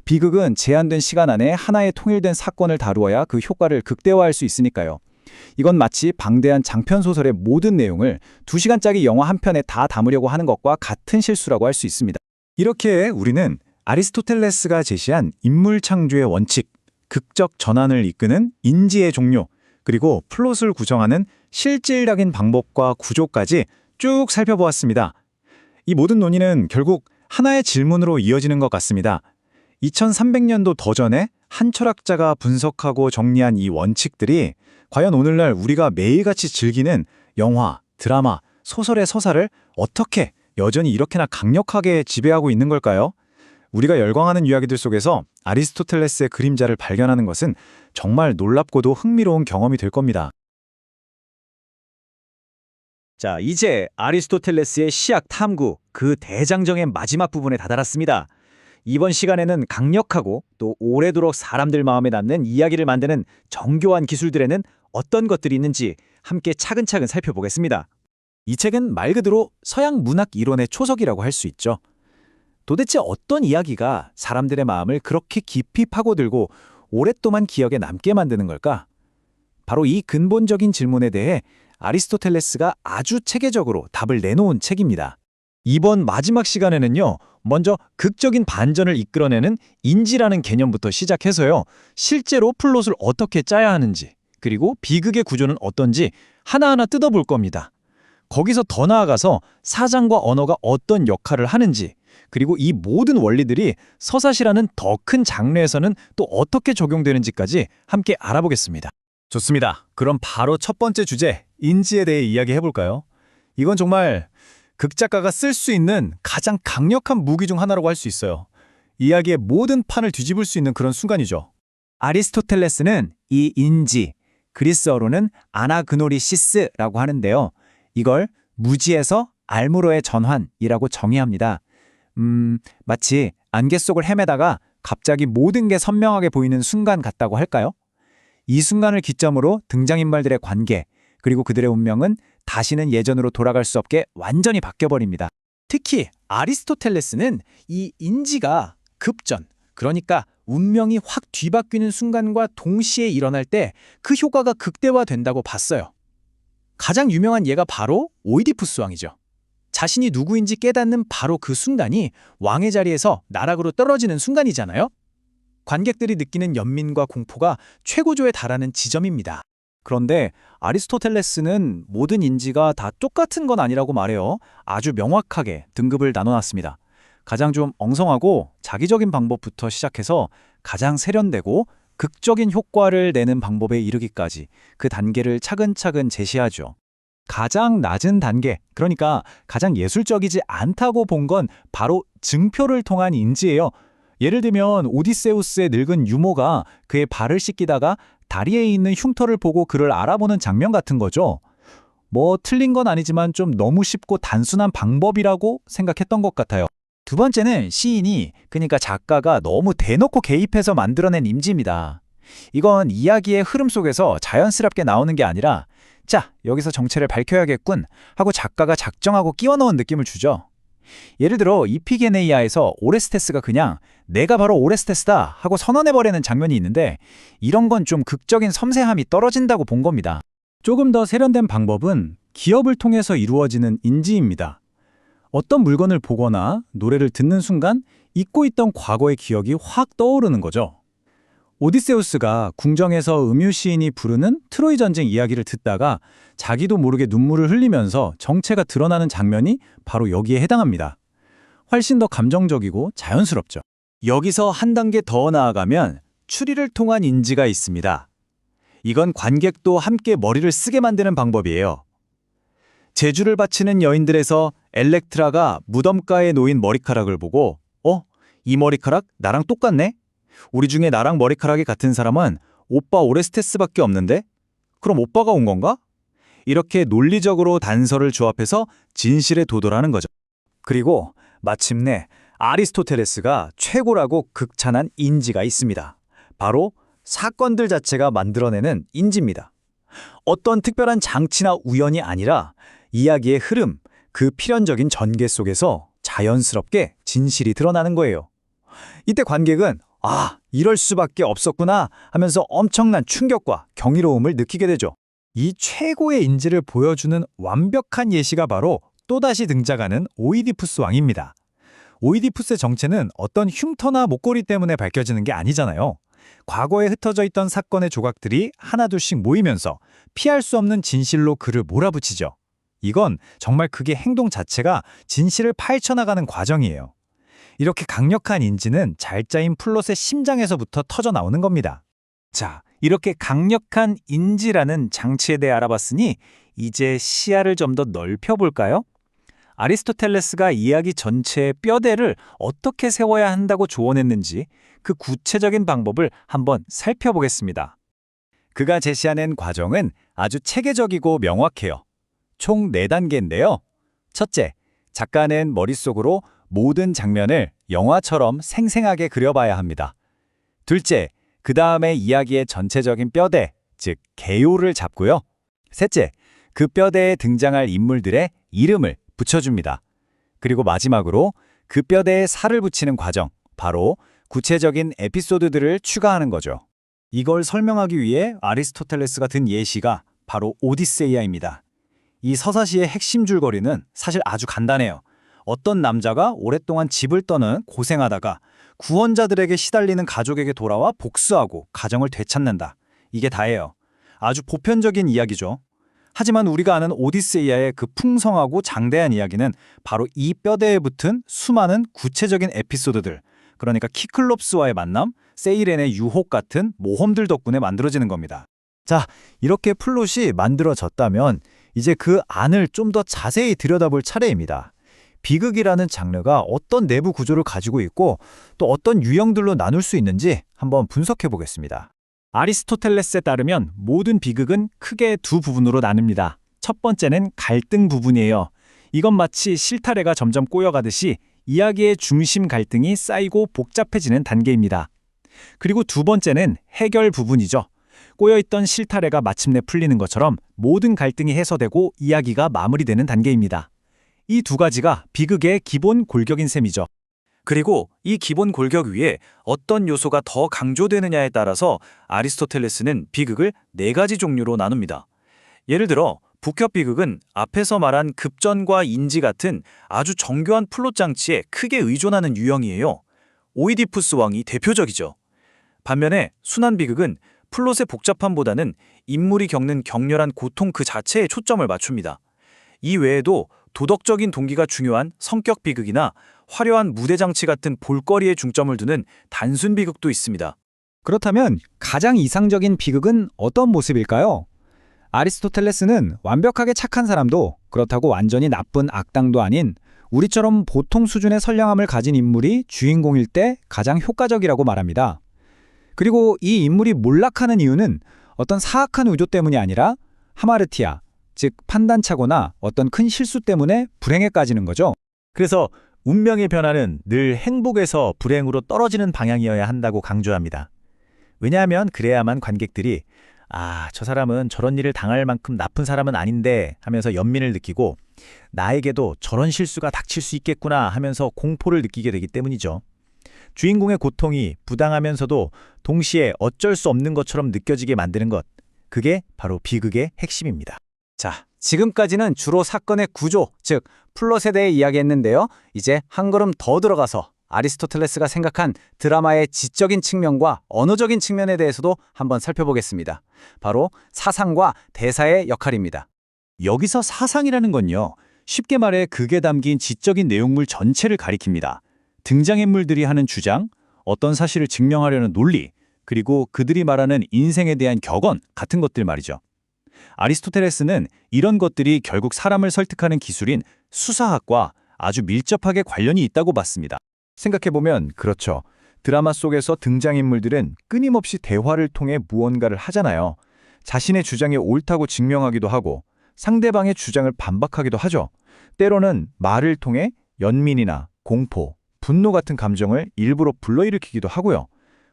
비극은 제한된 시간 안에 하나의 통일된 사건을 다루어야 그 효과를 극대화할 수 있으니까요. 이건 마치 방대한 장편소설의 모든 내용을 2시간짜리 영화 한 편에 다 담으려고 하는 것과 같은 실수라고 할 수 있습니다. 이렇게 우리는 아리스토텔레스가 제시한 인물 창조의 원칙, 극적 전환을 이끄는 인지의 종류, 그리고 플롯을 구성하는 실질적인 방법과 구조까지 쭉 살펴보았습니다. 이 모든 논의는 결국 하나의 질문으로 이어지는 것 같습니다. 2300년도 더 전에 한 철학자가 분석하고 정리한 이 원칙들이 과연 오늘날 우리가 매일같이 즐기는 영화, 드라마, 소설의 서사를 어떻게 여전히 이렇게나 강력하게 지배하고 있는 걸까요? 우리가 열광하는 이야기들 속에서 아리스토텔레스의 그림자를 발견하는 것은 정말 놀랍고도 흥미로운 경험이 될 겁니다. 자, 이제 아리스토텔레스의 시약 탐구, 그 대장정의 마지막 부분에 다다랐습니다. 이번 시간에는 강력하고 또 오래도록 사람들 마음에 남는 이야기를 만드는 정교한 기술들에는 어떤 것들이 있는지 함께 차근차근 살펴보겠습니다. 이 책은 말 그대로 서양 문학 이론의 초석이라고 할 수 있죠. 도대체 어떤 이야기가 사람들의 마음을 그렇게 깊이 파고들고 오랫동안 기억에 남게 만드는 걸까? 바로 이 근본적인 질문에 대해 아리스토텔레스가 아주 체계적으로 답을 내놓은 책입니다. 이번 마지막 시간에는요, 먼저 극적인 반전을 이끌어내는 인지라는 개념부터 시작해서요, 실제로 플롯을 어떻게 짜야 하는지, 그리고 비극의 구조는 어떤지 하나하나 뜯어볼 겁니다. 거기서 더 나아가서 사장과 언어가 어떤 역할을 하는지, 그리고 이 모든 원리들이 서사시라는 더 큰 장르에서는 또 어떻게 적용되는지까지 함께 알아보겠습니다. 좋습니다. 그럼 바로 첫 번째 주제, 인지에 대해 이야기해볼까요? 이건 정말 극작가가 쓸 수 있는 가장 강력한 무기 중 하나라고 할 수 있어요. 이야기의 모든 판을 뒤집을 수 있는 그런 순간이죠. 아리스토텔레스는 이 인지, 그리스어로는 아나그노리시스라고 하는데요. 이걸 무지에서 알무로의 전환이라고 정의합니다. 마치 안개 속을 헤매다가 갑자기 모든 게 선명하게 보이는 순간 같다고 할까요? 이 순간을 기점으로 등장인물들의 관계, 그리고 그들의 운명은 다시는 예전으로 돌아갈 수 없게 완전히 바뀌어버립니다. 특히 아리스토텔레스는 이 인지가 급전, 그러니까 운명이 확 뒤바뀌는 순간과 동시에 일어날 때 그 효과가 극대화된다고 봤어요. 가장 유명한 예가 바로 오이디푸스 왕이죠. 자신이 누구인지 깨닫는 바로 그 순간이 왕의 자리에서 나락으로 떨어지는 순간이잖아요. 관객들이 느끼는 연민과 공포가 최고조에 달하는 지점입니다. 그런데 아리스토텔레스는 모든 인지가 다 똑같은 건 아니라고 말해요. 아주 명확하게 등급을 나눠놨습니다. 가장 좀 엉성하고 자기적인 방법부터 시작해서 가장 세련되고 극적인 효과를 내는 방법에 이르기까지 그 단계를 차근차근 제시하죠. 가장 낮은 단계, 그러니까 가장 예술적이지 않다고 본 건 바로 증표를 통한 인지예요. 예를 들면 오디세우스의 늙은 유모가 그의 발을 씻기다가 다리에 있는 흉터를 보고 그를 알아보는 장면 같은 거죠. 뭐 틀린 건 아니지만 좀 너무 쉽고 단순한 방법이라고 생각했던 것 같아요. 두 번째는 시인이, 그러니까 작가가 너무 대놓고 개입해서 만들어낸 임지입니다. 이건 이야기의 흐름 속에서 자연스럽게 나오는 게 아니라 자, 여기서 정체를 밝혀야겠군 하고 작가가 작정하고 끼워 넣은 느낌을 주죠. 예를 들어 이피게네이아에서 오레스테스가 그냥 내가 바로 오레스테스다 하고 선언해버리는 장면이 있는데 이런 건 좀 극적인 섬세함이 떨어진다고 본 겁니다. 조금 더 세련된 방법은 기업을 통해서 이루어지는 인지입니다. 어떤 물건을 보거나 노래를 듣는 순간 잊고 있던 과거의 기억이 확 떠오르는 거죠. 오디세우스가 궁정에서 음유 시인이 부르는 트로이 전쟁 이야기를 듣다가 자기도 모르게 눈물을 흘리면서 정체가 드러나는 장면이 바로 여기에 해당합니다. 훨씬 더 감정적이고 자연스럽죠. 여기서 한 단계 더 나아가면 추리를 통한 인지가 있습니다. 이건 관객도 함께 머리를 쓰게 만드는 방법이에요. 제주를 바치는 여인들에서 엘렉트라가 무덤가에 놓인 머리카락을 보고 이 머리카락 나랑 똑같네? 우리 중에 나랑 머리카락이 같은 사람은 오빠 오레스테스밖에 없는데? 그럼 오빠가 온 건가? 이렇게 논리적으로 단서를 조합해서 진실에 도달하는 거죠. 그리고 마침내 아리스토텔레스가 최고라고 극찬한 인지가 있습니다. 바로 사건들 자체가 만들어내는 인지입니다. 어떤 특별한 장치나 우연이 아니라 이야기의 흐름, 그 필연적인 전개 속에서 자연스럽게 진실이 드러나는 거예요. 이때 관객은 이럴 수밖에 없었구나 하면서 엄청난 충격과 경이로움을 느끼게 되죠. 이 최고의 인지를 보여주는 완벽한 예시가 바로 또다시 등장하는 오이디푸스 왕입니다. 오이디푸스의 정체는 어떤 흉터나 목걸이 때문에 밝혀지는 게 아니잖아요. 과거에 흩어져 있던 사건의 조각들이 하나둘씩 모이면서 피할 수 없는 진실로 그를 몰아붙이죠. 이건 정말 그게 행동 자체가 진실을 파헤쳐나가는 과정이에요. 이렇게 강력한 인지는 잘 짜인 플롯의 심장에서부터 터져 나오는 겁니다. 자, 이렇게 강력한 인지라는 장치에 대해 알아봤으니 이제 시야를 좀 더 넓혀볼까요? 아리스토텔레스가 이야기 전체의 뼈대를 어떻게 세워야 한다고 조언했는지 그 구체적인 방법을 한번 살펴보겠습니다. 그가 제시하는 과정은 아주 체계적이고 명확해요. 총 4단계인데요. 첫째, 작가는 머릿속으로 모든 장면을 영화처럼 생생하게 그려봐야 합니다. 둘째, 그 다음에 이야기의 전체적인 뼈대, 즉 개요를 잡고요. 셋째, 그 뼈대에 등장할 인물들의 이름을 붙여줍니다. 그리고 마지막으로 그 뼈대에 살을 붙이는 과정, 바로 구체적인 에피소드들을 추가하는 거죠. 이걸 설명하기 위해 아리스토텔레스가 든 예시가 바로 오디세이아입니다. 이 서사시의 핵심 줄거리는 사실 아주 간단해요. 어떤 남자가 오랫동안 집을 떠는 고생하다가 구원자들에게 시달리는 가족에게 돌아와 복수하고 가정을 되찾는다. 이게 다예요. 아주 보편적인 이야기죠. 하지만 우리가 아는 오디세이아의 그 풍성하고 장대한 이야기는 바로 이 뼈대에 붙은 수많은 구체적인 에피소드들, 그러니까 키클롭스와의 만남, 세이렌의 유혹 같은 모험들 덕분에 만들어지는 겁니다. 자, 이렇게 플롯이 만들어졌다면 이제 그 안을 좀 더 자세히 들여다볼 차례입니다. 비극이라는 장르가 어떤 내부 구조를 가지고 있고 또 어떤 유형들로 나눌 수 있는지 한번 분석해 보겠습니다. 아리스토텔레스에 따르면 모든 비극은 크게 두 부분으로 나뉩니다. 첫 번째는 갈등 부분이에요. 이건 마치 실타래가 점점 꼬여가듯이 이야기의 중심 갈등이 쌓이고 복잡해지는 단계입니다. 그리고 두 번째는 해결 부분이죠. 꼬여있던 실타래가 마침내 풀리는 것처럼 모든 갈등이 해소되고 이야기가 마무리되는 단계입니다. 이 두 가지가 비극의 기본 골격인 셈이죠. 그리고 이 기본 골격 위에 어떤 요소가 더 강조되느냐에 따라서 아리스토텔레스는 비극을 4가지 종류로 나눕니다. 예를 들어 북협 비극은 앞에서 말한 급전과 인지 같은 아주 정교한 플롯 장치에 크게 의존하는 유형이에요. 오이디푸스 왕이 대표적이죠. 반면에 순환 비극은 플롯의 복잡함보다는 인물이 겪는 격렬한 고통 그 자체에 초점을 맞춥니다. 이 외에도 도덕적인 동기가 중요한 성격 비극이나 화려한 무대 장치 같은 볼거리에 중점을 두는 단순 비극도 있습니다. 그렇다면 가장 이상적인 비극은 어떤 모습일까요? 아리스토텔레스는 완벽하게 착한 사람도 그렇다고 완전히 나쁜 악당도 아닌 우리처럼 보통 수준의 선량함을 가진 인물이 주인공일 때 가장 효과적이라고 말합니다. 그리고 이 인물이 몰락하는 이유는 어떤 사악한 의도 때문이 아니라 하마르티아, 즉 판단착오나 어떤 큰 실수 때문에 불행에 까지는 거죠. 그래서 운명의 변화는 늘 행복에서 불행으로 떨어지는 방향이어야 한다고 강조합니다. 왜냐하면 그래야만 관객들이 저 사람은 저런 일을 당할 만큼 나쁜 사람은 아닌데 하면서 연민을 느끼고 나에게도 저런 실수가 닥칠 수 있겠구나 하면서 공포를 느끼게 되기 때문이죠. 주인공의 고통이 부당하면서도 동시에 어쩔 수 없는 것처럼 느껴지게 만드는 것, 그게 바로 비극의 핵심입니다. 자, 지금까지는 주로 사건의 구조, 즉 플롯에 대해 이야기했는데요. 이제 한 걸음 더 들어가서 아리스토텔레스가 생각한 드라마의 지적인 측면과 언어적인 측면에 대해서도 한번 살펴보겠습니다. 바로 사상과 대사의 역할입니다. 여기서 사상이라는 건요, 쉽게 말해 극에 담긴 지적인 내용물 전체를 가리킵니다. 등장인물들이 하는 주장, 어떤 사실을 증명하려는 논리, 그리고 그들이 말하는 인생에 대한 격언 같은 것들 말이죠. 아리스토텔레스는 이런 것들이 결국 사람을 설득하는 기술인 수사학과 아주 밀접하게 관련이 있다고 봤습니다. 생각해보면 그렇죠. 드라마 속에서 등장인물들은 끊임없이 대화를 통해 무언가를 하잖아요. 자신의 주장이 옳다고 증명하기도 하고 상대방의 주장을 반박하기도 하죠. 때로는 말을 통해 연민이나 공포, 분노 같은 감정을 일부러 불러일으키기도 하고요.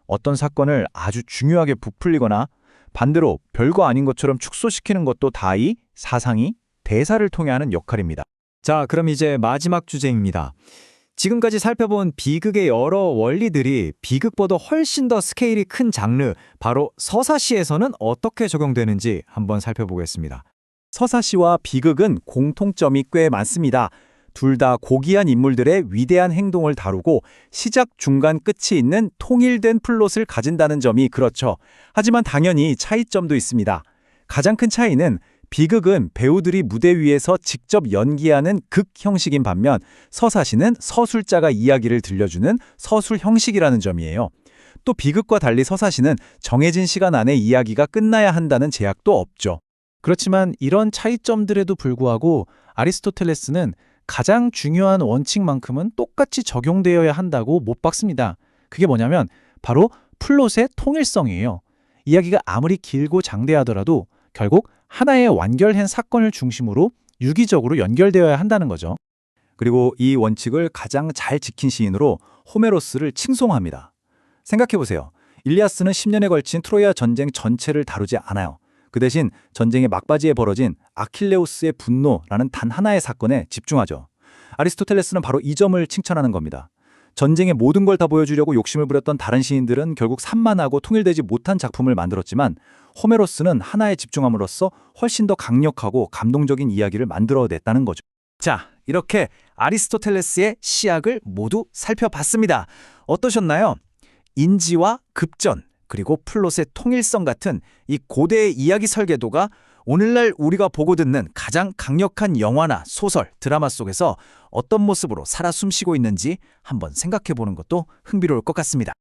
어떤 사건을 아주 중요하게 부풀리거나 반대로 별거 아닌 것처럼 축소시키는 것도 다 이 사상이 대사를 통해 하는 역할입니다. 자, 그럼 이제 마지막 주제입니다. 지금까지 살펴본 비극의 여러 원리들이 비극보다 훨씬 더 스케일이 큰 장르, 바로 서사시에서는 어떻게 적용되는지 한번 살펴보겠습니다. 서사시와 비극은 공통점이 꽤 많습니다. 둘 다 고귀한 인물들의 위대한 행동을 다루고 시작, 중간, 끝이 있는 통일된 플롯을 가진다는 점이 그렇죠. 하지만 당연히 차이점도 있습니다. 가장 큰 차이는 비극은 배우들이 무대 위에서 직접 연기하는 극 형식인 반면 서사시는 서술자가 이야기를 들려주는 서술 형식이라는 점이에요. 또 비극과 달리 서사시는 정해진 시간 안에 이야기가 끝나야 한다는 제약도 없죠. 그렇지만 이런 차이점들에도 불구하고 아리스토텔레스는 가장 중요한 원칙만큼은 똑같이 적용되어야 한다고 못 박습니다. 그게 뭐냐면 바로 플롯의 통일성이에요. 이야기가 아무리 길고 장대하더라도 결국 하나의 완결한 사건을 중심으로 유기적으로 연결되어야 한다는 거죠. 그리고 이 원칙을 가장 잘 지킨 시인으로 호메로스를 칭송합니다. 생각해보세요. 일리아스는 10년에 걸친 트로야 전쟁 전체를 다루지 않아요. 그 대신 전쟁의 막바지에 벌어진 아킬레우스의 분노라는 단 하나의 사건에 집중하죠. 아리스토텔레스는 바로 이 점을 칭찬하는 겁니다. 전쟁의 모든 걸 다 보여주려고 욕심을 부렸던 다른 시인들은 결국 산만하고 통일되지 못한 작품을 만들었지만 호메로스는 하나에 집중함으로써 훨씬 더 강력하고 감동적인 이야기를 만들어냈다는 거죠. 자, 이렇게 아리스토텔레스의 시학을 모두 살펴봤습니다. 어떠셨나요? 인지와 급전, 그리고 플롯의 통일성 같은 이 고대의 이야기 설계도가 오늘날 우리가 보고 듣는 가장 강력한 영화나 소설, 드라마 속에서 어떤 모습으로 살아 숨쉬고 있는지 한번 생각해 보는 것도 흥미로울 것 같습니다.